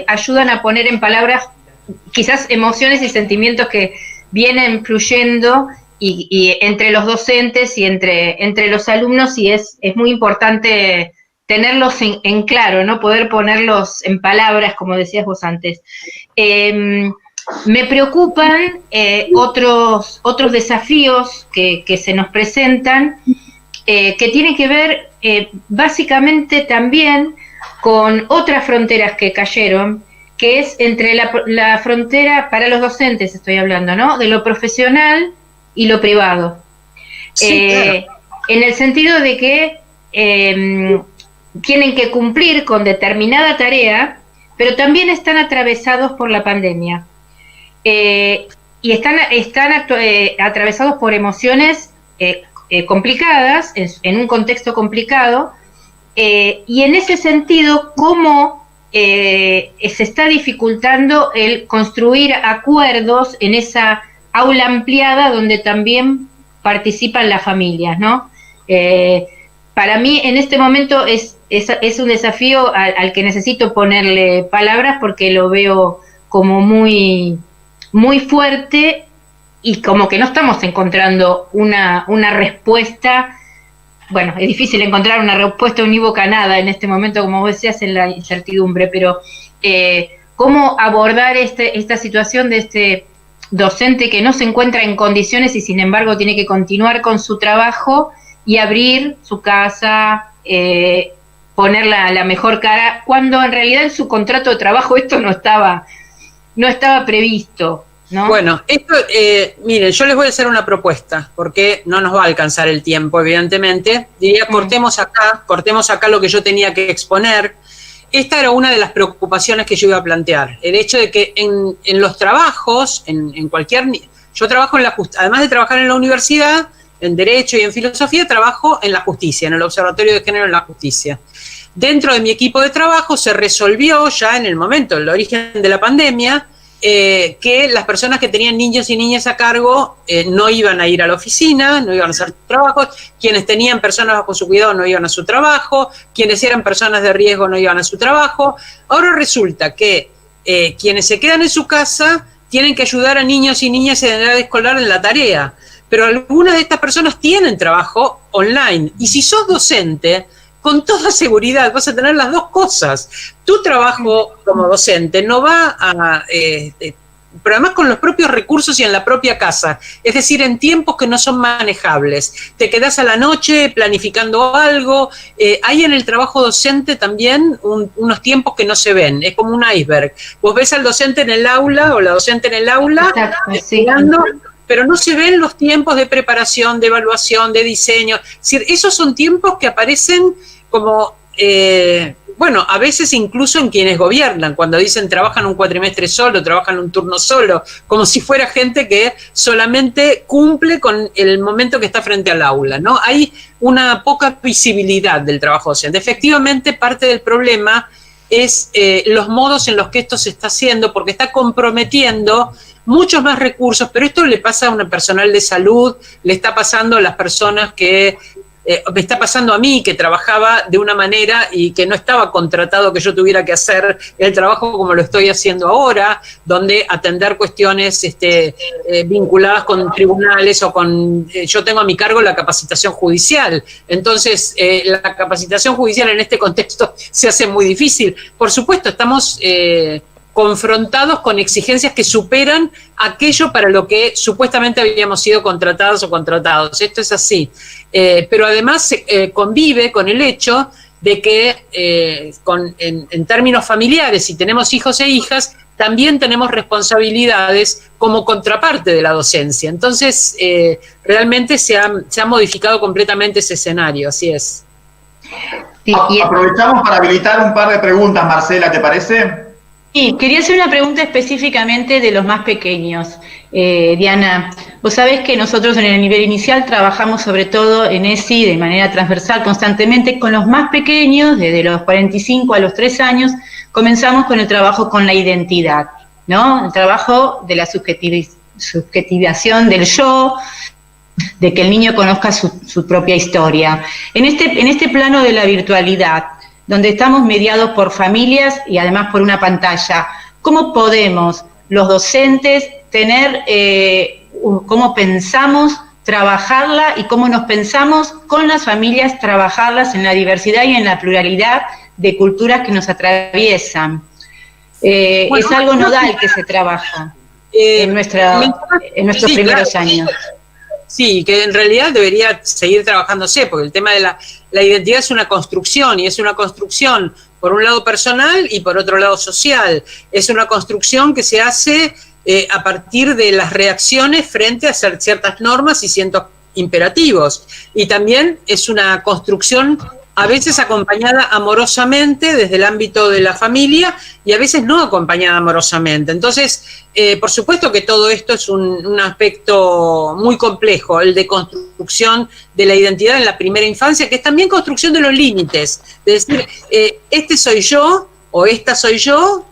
D: ayudan a poner en palabras quizás emociones y sentimientos que vienen fluyendo y entre los docentes y entre los alumnos, y es muy importante tenerlos en claro, ¿no? Poder ponerlos en palabras, como decías vos antes. Me preocupan otros desafíos que se nos presentan, que tienen que ver básicamente también con otras fronteras que cayeron, que es entre la frontera, para los docentes estoy hablando, ¿no? De lo profesional y lo privado. Sí, claro. En el sentido de que tienen que cumplir con determinada tarea, pero también están atravesados por la pandemia. Y están atravesados por emociones complicadas, en un contexto complicado, y en ese sentido, ¿cómo se está dificultando el construir acuerdos en esa aula ampliada donde también participan las familias, ¿no? Para mí, en este momento, es un desafío al que necesito ponerle palabras, porque lo veo como muy fuerte y como que no estamos encontrando una respuesta. Bueno, es difícil encontrar una respuesta unívoca a nada en este momento, como vos decías, en la incertidumbre, pero ¿cómo abordar esta situación de este docente que no se encuentra en condiciones y sin embargo tiene que continuar con su trabajo y abrir su casa, poner la mejor cara, cuando en realidad en su contrato de trabajo esto no estaba previsto, ¿no?
C: Bueno, esto, miren, yo les voy a hacer una propuesta, porque no nos va a alcanzar el tiempo, evidentemente. Diría, cortemos acá lo que yo tenía que exponer. Esta era una de las preocupaciones que yo iba a plantear. El hecho de que en los trabajos, yo trabajo además de trabajar en la universidad, en Derecho y en Filosofía, trabajo en la justicia, en el Observatorio de Género en la Justicia. Dentro de mi equipo de trabajo se resolvió ya en el momento, el origen de la pandemia, que las personas que tenían niños y niñas a cargo no iban a ir a la oficina, no iban a hacer trabajos, quienes tenían personas bajo su cuidado no iban a su trabajo, quienes eran personas de riesgo no iban a su trabajo. Ahora resulta que quienes se quedan en su casa tienen que ayudar a niños y niñas en edad escolar en la tarea. Pero algunas de estas personas tienen trabajo online. Y si sos docente, con toda seguridad vas a tener las dos cosas. Tu trabajo como docente no va a... pero además con los propios recursos y en la propia casa, es decir, en tiempos que no son manejables. Te quedás a la noche planificando algo, hay en el trabajo docente también unos tiempos que no se ven, es como un iceberg. Vos ves al docente en el aula o la docente en el aula, estudiando, pero no se ven los tiempos de preparación, de evaluación, de diseño. Es decir, esos son tiempos que aparecen como... bueno, a veces incluso en quienes gobiernan, cuando dicen trabajan un cuatrimestre solo, trabajan un turno solo, como si fuera gente que solamente cumple con el momento que está frente al aula, ¿no? Hay una poca visibilidad del trabajo docente. Efectivamente, parte del problema es los modos en los que esto se está haciendo, porque está comprometiendo muchos más recursos, pero esto le pasa a un personal de salud, le está pasando a las personas que... me está pasando a mí, que trabajaba de una manera y que no estaba contratado que yo tuviera que hacer el trabajo como lo estoy haciendo ahora, donde atender cuestiones vinculadas con tribunales o con... yo tengo a mi cargo la capacitación judicial. Entonces, la capacitación judicial en este contexto se hace muy difícil. Por supuesto, estamos... confrontados con exigencias que superan aquello para lo que supuestamente habíamos sido contratados o contratados. Esto es así. Pero además convive con el hecho de que en términos familiares, si tenemos hijos e hijas, también tenemos responsabilidades como contraparte de la docencia. Entonces, realmente se ha modificado completamente ese escenario, así es.
B: Aprovechamos para habilitar un par de preguntas, Marcela, ¿te parece?
E: Sí, quería hacer una pregunta específicamente de los más pequeños. Diana, vos sabés que nosotros en el nivel inicial trabajamos sobre todo en ESI de manera transversal constantemente con los más pequeños, desde los 45 a los 3 años, comenzamos con el trabajo con la identidad, ¿no? El trabajo de la subjetivación del yo, de que el niño conozca su propia historia. En este plano de la virtualidad, donde estamos mediados por familias y además por una pantalla, ¿cómo podemos los docentes tener, cómo pensamos trabajarla y cómo nos pensamos con las familias trabajarlas en la diversidad y en la pluralidad de culturas que nos atraviesan? Bueno, es algo nodal que se trabaja en nuestros primeros años.
C: Sí, que en realidad debería seguir trabajándose, porque el tema de la identidad es una construcción, y es una construcción por un lado personal y por otro lado social. Es una construcción que se hace a partir de las reacciones frente a ciertas normas y ciertos imperativos. Y también es una construcción a veces acompañada amorosamente desde el ámbito de la familia y a veces no acompañada amorosamente. Entonces, por supuesto que todo esto es un aspecto muy complejo, el de construcción de la identidad en la primera infancia, que es también construcción de los límites, de decir, este soy yo, o esta soy yo,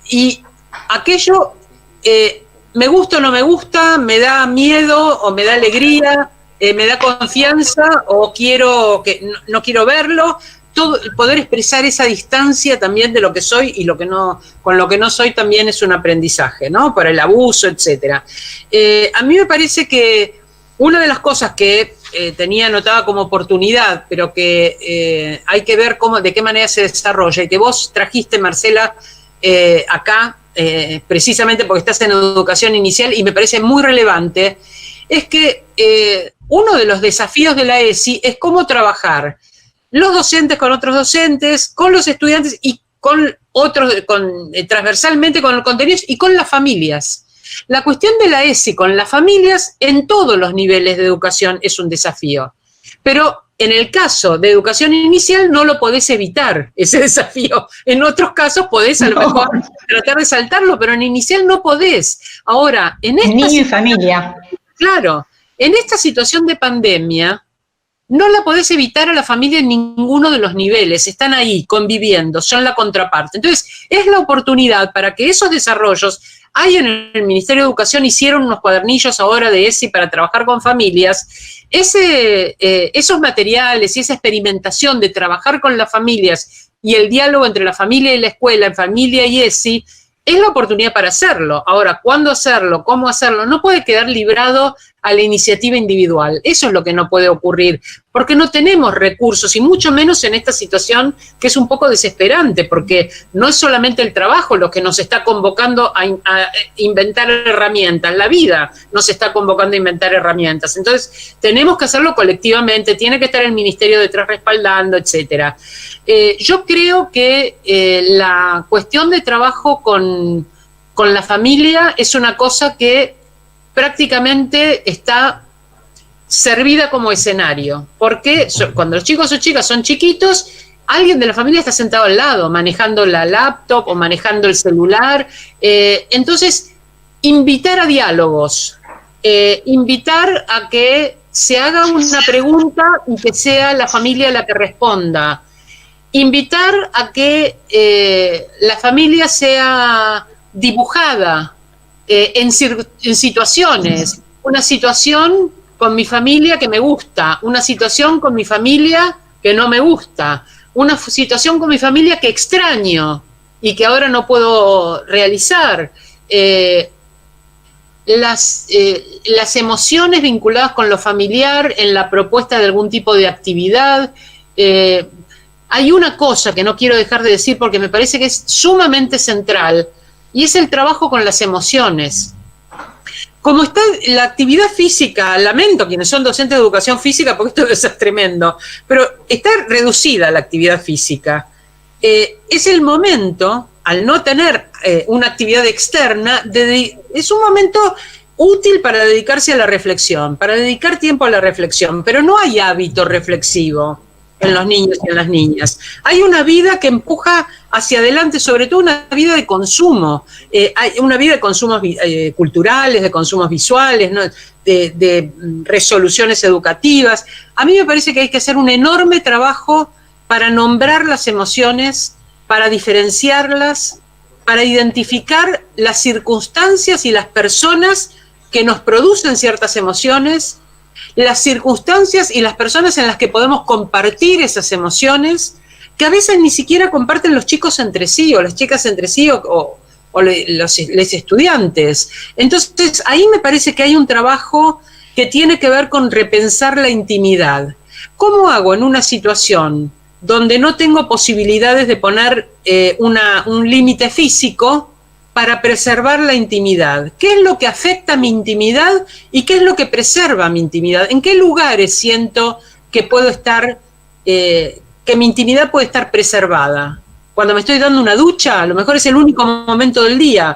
C: y aquello me gusta o no me gusta, me da miedo o me da alegría, me da confianza o no quiero verlo. Todo, poder expresar esa distancia también de lo que soy y con lo que no soy también es un aprendizaje, ¿no? Para el abuso, etcétera. A mí me parece que una de las cosas que tenía anotada como oportunidad, pero que hay que ver de qué manera se desarrolla, y que vos trajiste, Marcela, acá, precisamente porque estás en educación inicial y me parece muy relevante, es que uno de los desafíos de la ESI es cómo trabajar los docentes con otros docentes, con los estudiantes y con otros, transversalmente con los contenidos y con las familias. La cuestión de la ESI con las familias en todos los niveles de educación es un desafío, pero en el caso de educación inicial no lo podés evitar, ese desafío. En otros casos podés a lo mejor tratar de saltarlo, pero en inicial no podés. Ahora, en esta
E: niño y familia.
C: Claro, en esta situación de pandemia no la podés evitar a la familia en ninguno de los niveles, están ahí conviviendo, son la contraparte. Entonces, es la oportunidad para que esos desarrollos, hay en el Ministerio de Educación, hicieron unos cuadernillos ahora de ESI para trabajar con familias, esos materiales y esa experimentación de trabajar con las familias y el diálogo entre la familia y la escuela, en familia y ESI, es la oportunidad para hacerlo. Ahora, ¿cuándo hacerlo? ¿Cómo hacerlo? No puede quedar librado a la iniciativa individual. Eso es lo que no puede ocurrir, porque no tenemos recursos, y mucho menos en esta situación que es un poco desesperante, porque no es solamente el trabajo lo que nos está convocando a inventar herramientas, la vida nos está convocando a inventar herramientas. Entonces, tenemos que hacerlo colectivamente, tiene que estar el ministerio detrás respaldando, etcétera. Yo creo que la cuestión de trabajo con la familia es una cosa que prácticamente está servida como escenario, porque cuando los chicos o chicas son chiquitos, alguien de la familia está sentado al lado, manejando la laptop o manejando el celular. Entonces, invitar a diálogos, invitar a que se haga una pregunta y que sea la familia la que responda, invitar a que la familia sea dibujada en situaciones, una situación con mi familia que me gusta, una situación con mi familia que no me gusta, una situación con mi familia que extraño y que ahora no puedo realizar. Las emociones vinculadas con lo familiar en la propuesta de algún tipo de actividad. Hay una cosa que no quiero dejar de decir porque me parece que es sumamente central, y es el trabajo con las emociones. Como está la actividad física, lamento quienes son docentes de educación física porque esto es tremendo, pero está reducida la actividad física. Es el momento, al no tener una actividad externa, es un momento útil para dedicarse a la reflexión, para dedicar tiempo a la reflexión, pero no hay hábito reflexivo en los niños y en las niñas. Hay una vida que empuja hacia adelante, sobre todo una vida de consumo, hay una vida de consumos culturales, de consumos visuales, ¿no? de resoluciones educativas. A mí me parece que hay que hacer un enorme trabajo para nombrar las emociones, para diferenciarlas, para identificar las circunstancias y las personas que nos producen ciertas emociones, las circunstancias y las personas en las que podemos compartir esas emociones, que a veces ni siquiera comparten los chicos entre sí, o las chicas entre sí, o los estudiantes. Entonces, ahí me parece que hay un trabajo que tiene que ver con repensar la intimidad. ¿Cómo hago en una situación donde no tengo posibilidades de poner un límite físico para preservar la intimidad? ¿Qué es lo que afecta mi intimidad y qué es lo que preserva mi intimidad? ¿En qué lugares siento que puedo estar, que mi intimidad puede estar preservada? Cuando me estoy dando una ducha, a lo mejor es el único momento del día.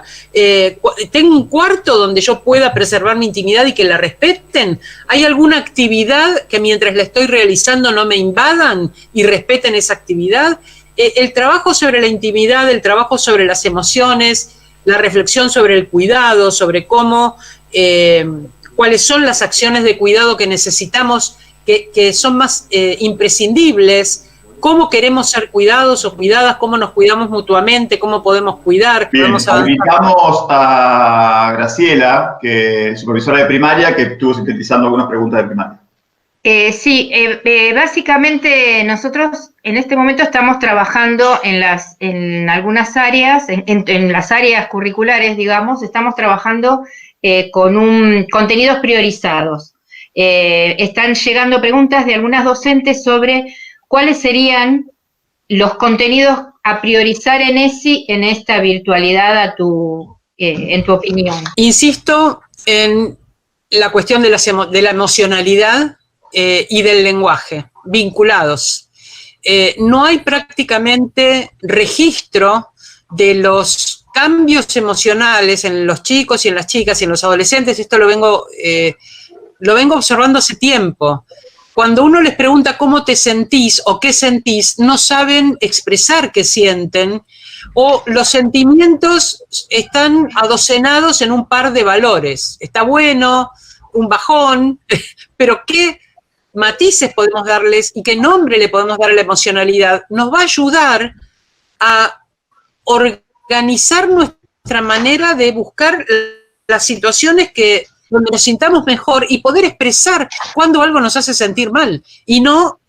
C: ¿Tengo un cuarto donde yo pueda preservar mi intimidad y que la respeten? ¿Hay alguna actividad que mientras la estoy realizando no me invadan y respeten esa actividad? El trabajo sobre la intimidad, el trabajo sobre las emociones, la reflexión sobre el cuidado, sobre cómo, cuáles son las acciones de cuidado que necesitamos, que son más imprescindibles, cómo queremos ser cuidados o cuidadas, cómo nos cuidamos mutuamente, cómo podemos cuidar.
B: Bien, invitamos a Graciela, que es supervisora de primaria, que estuvo sintetizando algunas preguntas de primaria.
D: Sí, básicamente nosotros en este momento estamos trabajando en algunas áreas, en las áreas curriculares, digamos, estamos trabajando con contenidos priorizados. Están llegando preguntas de algunas docentes sobre cuáles serían los contenidos a priorizar en ESI en esta virtualidad en tu opinión.
C: Insisto en la cuestión de la emocionalidad y del lenguaje, vinculados. No hay prácticamente registro de los cambios emocionales en los chicos y en las chicas y en los adolescentes. Esto lo vengo observando hace tiempo. Cuando uno les pregunta cómo te sentís o qué sentís, no saben expresar qué sienten, o los sentimientos están adocenados en un par de valores. Está bueno, un bajón, pero ¿qué matices podemos darles y qué nombre le podemos dar a la emocionalidad? Nos va a ayudar a organizar nuestra manera de buscar las situaciones que donde nos sintamos mejor y poder expresar cuando algo nos hace sentir mal y no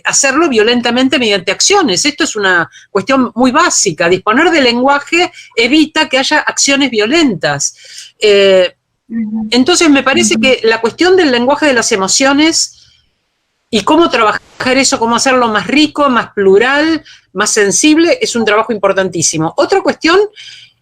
C: hacerlo violentamente mediante acciones. Esto es una cuestión muy básica. Disponer de lenguaje evita que haya acciones violentas. Entonces me parece que la cuestión del lenguaje de las emociones y cómo trabajar eso, cómo hacerlo más rico, más plural, más sensible, es un trabajo importantísimo. Otra cuestión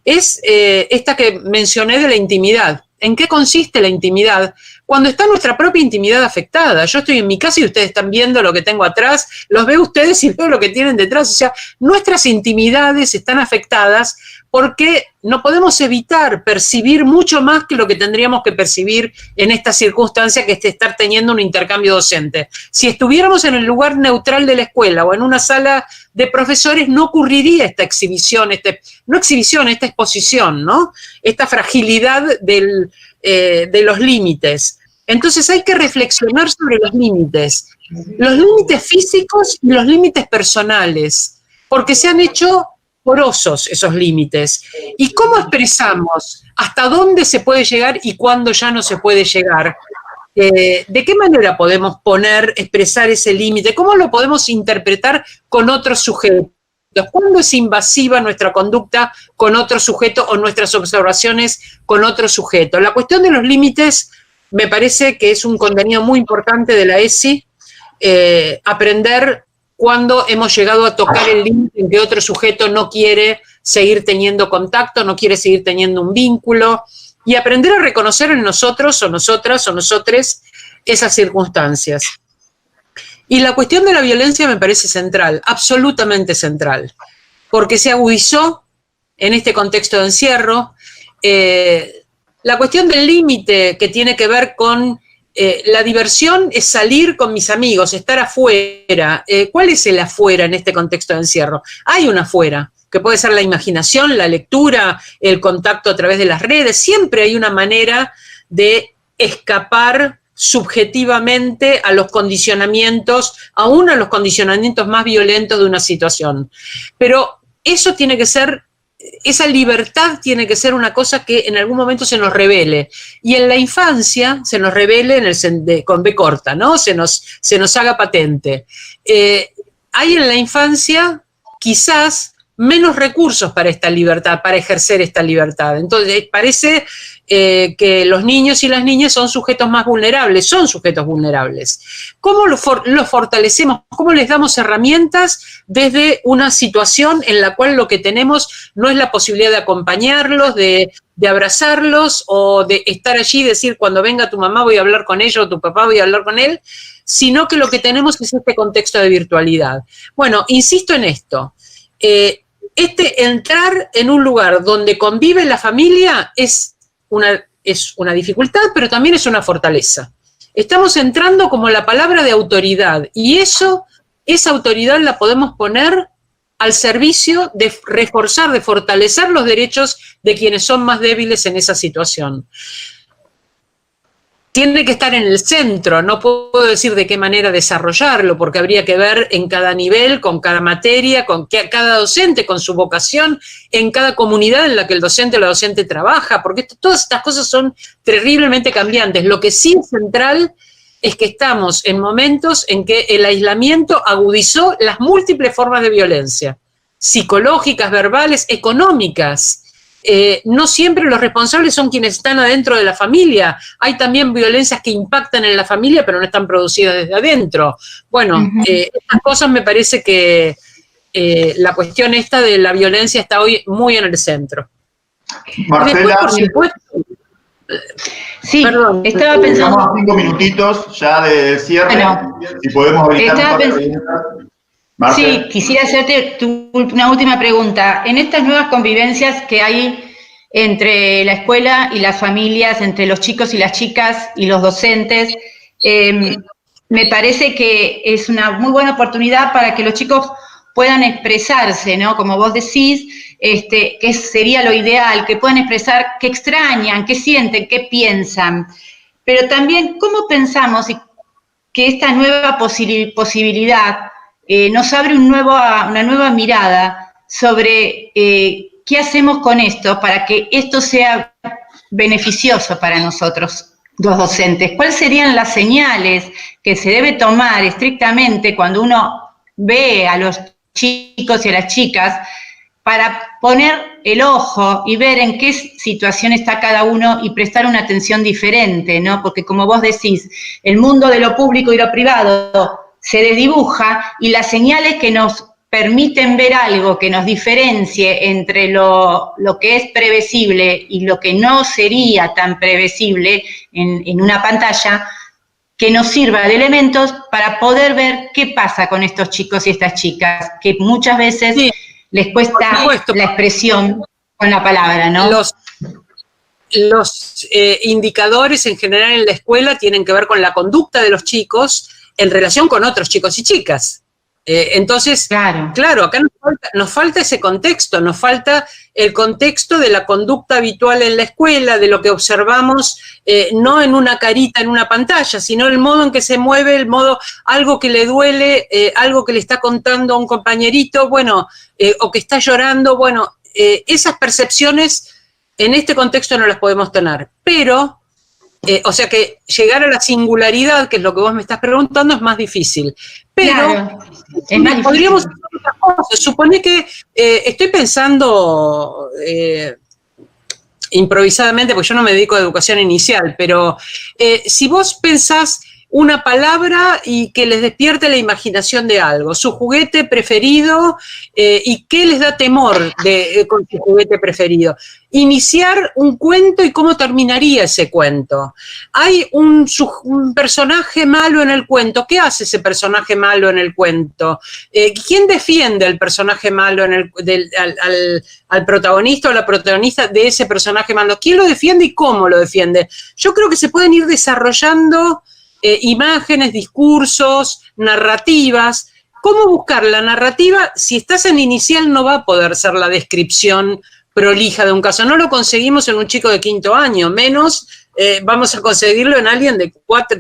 C: es esta que mencioné de la intimidad. ¿En qué consiste la intimidad? Cuando está nuestra propia intimidad afectada. Yo estoy en mi casa y ustedes están viendo lo que tengo atrás, los veo ustedes y veo lo que tienen detrás. O sea, nuestras intimidades están afectadas porque no podemos evitar percibir mucho más que lo que tendríamos que percibir en esta circunstancia que es estar teniendo un intercambio docente. Si estuviéramos en el lugar neutral de la escuela o en una sala de profesores, no ocurriría esta exhibición, esta exposición, ¿no? Esta fragilidad de los límites. Entonces hay que reflexionar sobre los límites físicos y los límites personales, porque se han hecho porosos esos límites. ¿Y cómo expresamos hasta dónde se puede llegar y cuándo ya no se puede llegar? ¿De qué manera podemos expresar ese límite? ¿Cómo lo podemos interpretar con otros sujetos? ¿Cuándo es invasiva nuestra conducta con otro sujeto o nuestras observaciones con otro sujeto? La cuestión de los límites me parece que es un contenido muy importante de la ESI, aprender cuando hemos llegado a tocar el límite en que otro sujeto no quiere seguir teniendo contacto, no quiere seguir teniendo un vínculo, y aprender a reconocer en nosotros o nosotras o nosotres esas circunstancias. Y la cuestión de la violencia me parece central, absolutamente central, porque se agudizó en este contexto de encierro. La cuestión del límite que tiene que ver con la diversión es salir con mis amigos, estar afuera. ¿Cuál es el afuera en este contexto de encierro? Hay un afuera, que puede ser la imaginación, la lectura, el contacto a través de las redes. Siempre hay una manera de escapar subjetivamente a los condicionamientos, aún a los condicionamientos más violentos de una situación. Pero eso tiene que ser, esa libertad tiene que ser una cosa que en algún momento se nos revele. Y en la infancia se nos revele con B corta, ¿no? Se nos haga patente. Hay en la infancia quizás menos recursos para esta libertad, para ejercer esta libertad. Entonces parece que los niños y las niñas son sujetos más vulnerables, son sujetos vulnerables. ¿Cómo los fortalecemos? ¿Cómo les damos herramientas desde una situación en la cual lo que tenemos no es la posibilidad de acompañarlos, de abrazarlos o de estar allí y decir cuando venga tu mamá voy a hablar con ella o tu papá voy a hablar con él, sino que lo que tenemos es este contexto de virtualidad? Bueno, insisto en esto. Entrar en un lugar donde convive la familia es una dificultad, pero también es una fortaleza. Estamos entrando como la palabra de autoridad, y esa autoridad la podemos poner al servicio de reforzar, de fortalecer los derechos de quienes son más débiles en esa situación. Tiene que estar en el centro, no puedo decir de qué manera desarrollarlo, porque habría que ver en cada nivel, con cada materia, con cada docente, con su vocación, en cada comunidad en la que el docente o la docente trabaja, porque todas estas cosas son terriblemente cambiantes. Lo que sí es central es que estamos en momentos en que el aislamiento agudizó las múltiples formas de violencia, psicológicas, verbales, económicas. No siempre los responsables son quienes están adentro de la familia. Hay también violencias que impactan en la familia, pero no están producidas desde adentro. Bueno, estas cosas me parece que la cuestión esta de la violencia está hoy muy en el centro.
B: Marcela,
C: después, por supuesto,
E: sí,
B: perdón,
E: estaba pensando.
B: Estamos a 5 minutitos ya de cierre. Bueno, si podemos habilitar
E: Sí, quisiera hacerte una última pregunta. En estas nuevas convivencias que hay entre la escuela y las familias, entre los chicos y las chicas y los docentes, me parece que es una muy buena oportunidad para que los chicos puedan expresarse, ¿no? Como vos decís, que sería lo ideal, que puedan expresar qué extrañan, qué sienten, qué piensan. Pero también, ¿cómo pensamos que esta nueva posibilidad nos abre una nueva mirada sobre qué hacemos con esto para que esto sea beneficioso para nosotros? los docentes, ¿cuáles serían las señales que se debe tomar estrictamente cuando uno ve a los chicos y a las chicas para poner el ojo y ver en qué situación está cada uno y prestar una atención diferente, ¿no? Porque como vos decís, el mundo de lo público y lo privado se desdibuja y las señales que nos permiten ver algo que nos diferencie entre lo que es previsible y lo que no sería tan previsible en una pantalla, que nos sirva de elementos para poder ver qué pasa con estos chicos y estas chicas, que muchas veces
C: sí,
E: les cuesta la expresión con la palabra, ¿no?
C: Los indicadores en general en la escuela tienen que ver con la conducta de los chicos en relación con otros chicos y chicas. Entonces, claro, acá nos falta ese contexto, nos falta el contexto de la conducta habitual en la escuela, de lo que observamos, no en una carita, en una pantalla, sino el modo en que se mueve, el modo, algo que le duele, algo que le está contando a un compañerito, bueno, o que está llorando, bueno, esas percepciones en este contexto no las podemos tener, pero... o sea que llegar a la singularidad, que es lo que vos me estás preguntando, es más difícil. Pero
E: claro, es más
C: podríamos
E: difícil.
C: hacer otra cosa. Supone que estoy pensando improvisadamente, porque yo no me dedico a educación inicial, pero si vos pensás una palabra y que les despierte la imaginación de algo, su juguete preferido y qué les da temor con su juguete preferido. Iniciar un cuento y cómo terminaría ese cuento. Hay un personaje malo en el cuento. ¿Qué hace ese personaje malo en el cuento? ¿Quién defiende al personaje malo al protagonista o la protagonista de ese personaje malo? ¿Quién lo defiende y cómo lo defiende? Yo creo que se pueden ir desarrollando imágenes, discursos, narrativas. ¿Cómo buscar la narrativa? Si estás en inicial no va a poder ser la descripción prolija de un caso. No lo conseguimos en un chico de 5º año, menos vamos a conseguirlo en alguien de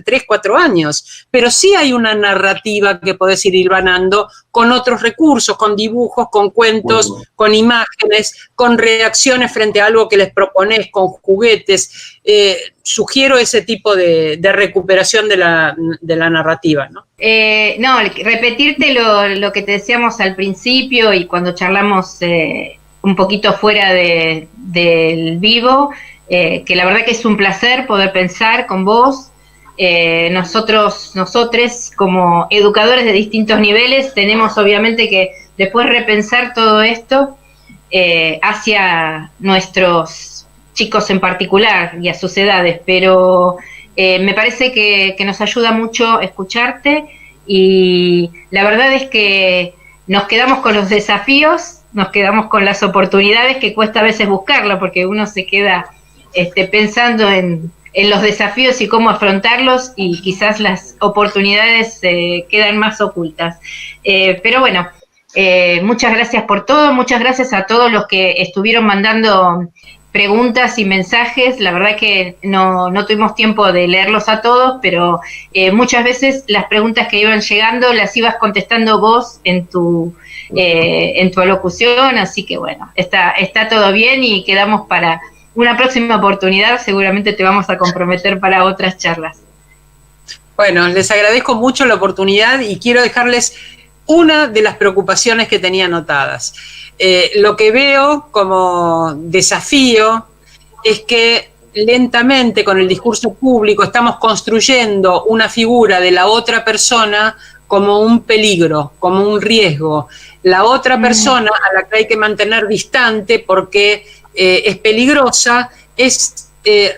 C: 3, 4 años. Pero sí hay una narrativa que podés ir hilvanando con otros recursos, con dibujos, con cuentos, con imágenes, con reacciones frente a algo que les proponés, con juguetes. Sugiero ese tipo de recuperación de la narrativa, ¿no?
D: No, repetirte lo que te decíamos al principio y cuando charlamos un poquito fuera del vivo, que la verdad que es un placer poder pensar con vos. Nosotres como educadores de distintos niveles tenemos obviamente que después repensar todo esto hacia nuestros chicos en particular y a sus edades, pero me parece que nos ayuda mucho escucharte y la verdad es que nos quedamos con los desafíos, nos quedamos con las oportunidades que cuesta a veces buscarlo porque uno se queda pensando en los desafíos y cómo afrontarlos y quizás las oportunidades quedan más ocultas. Pero bueno, muchas gracias por todo, muchas gracias a todos los que estuvieron mandando preguntas y mensajes. La verdad que no tuvimos tiempo de leerlos a todos, pero muchas veces las preguntas que iban llegando las ibas contestando vos en tu alocución, así que bueno, está todo bien y quedamos para una próxima oportunidad, seguramente te vamos a comprometer para otras charlas.
C: Bueno, les agradezco mucho la oportunidad y quiero dejarles una de las preocupaciones que tenía anotadas. Lo que veo como desafío es que lentamente con el discurso público estamos construyendo una figura de la otra persona como un peligro, como un riesgo. La otra persona a la que hay que mantener distante porque es peligrosa, es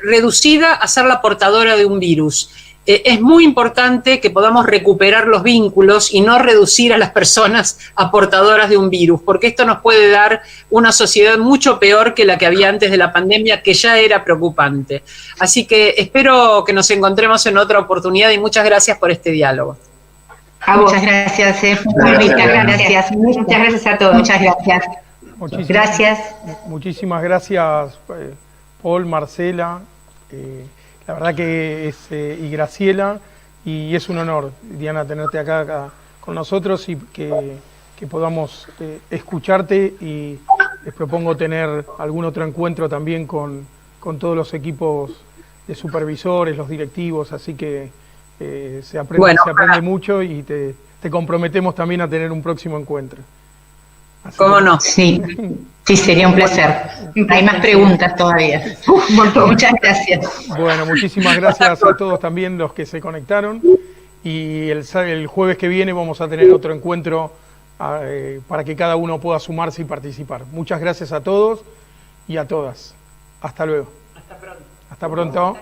C: reducida a ser la portadora de un virus. Es muy importante que podamos recuperar los vínculos y no reducir a las personas a portadoras de un virus, porque esto nos puede dar una sociedad mucho peor que la que había antes de la pandemia, que ya era preocupante. Así que espero que nos encontremos en otra oportunidad y muchas gracias por este diálogo.
E: Muchas gracias. Muchas gracias. Muchas gracias a todos. Muchas gracias.
A: Muchísimas gracias, Paul, Marcela, la verdad que y Graciela, y es un honor, Diana, tenerte acá con nosotros y que podamos escucharte, y les propongo tener algún otro encuentro también con todos los equipos supervisores, los directivos, así que se aprende mucho y te comprometemos también a tener un próximo encuentro.
C: ¿Cómo no?
E: Sí, sí, sería un placer. Hay más preguntas todavía. Muchas gracias.
A: Bueno, muchísimas gracias a todos también los que se conectaron. Y el jueves que viene vamos a tener otro encuentro para que cada uno pueda sumarse y participar. Muchas gracias a todos y a todas. Hasta luego.
C: Hasta pronto.
A: Hasta pronto.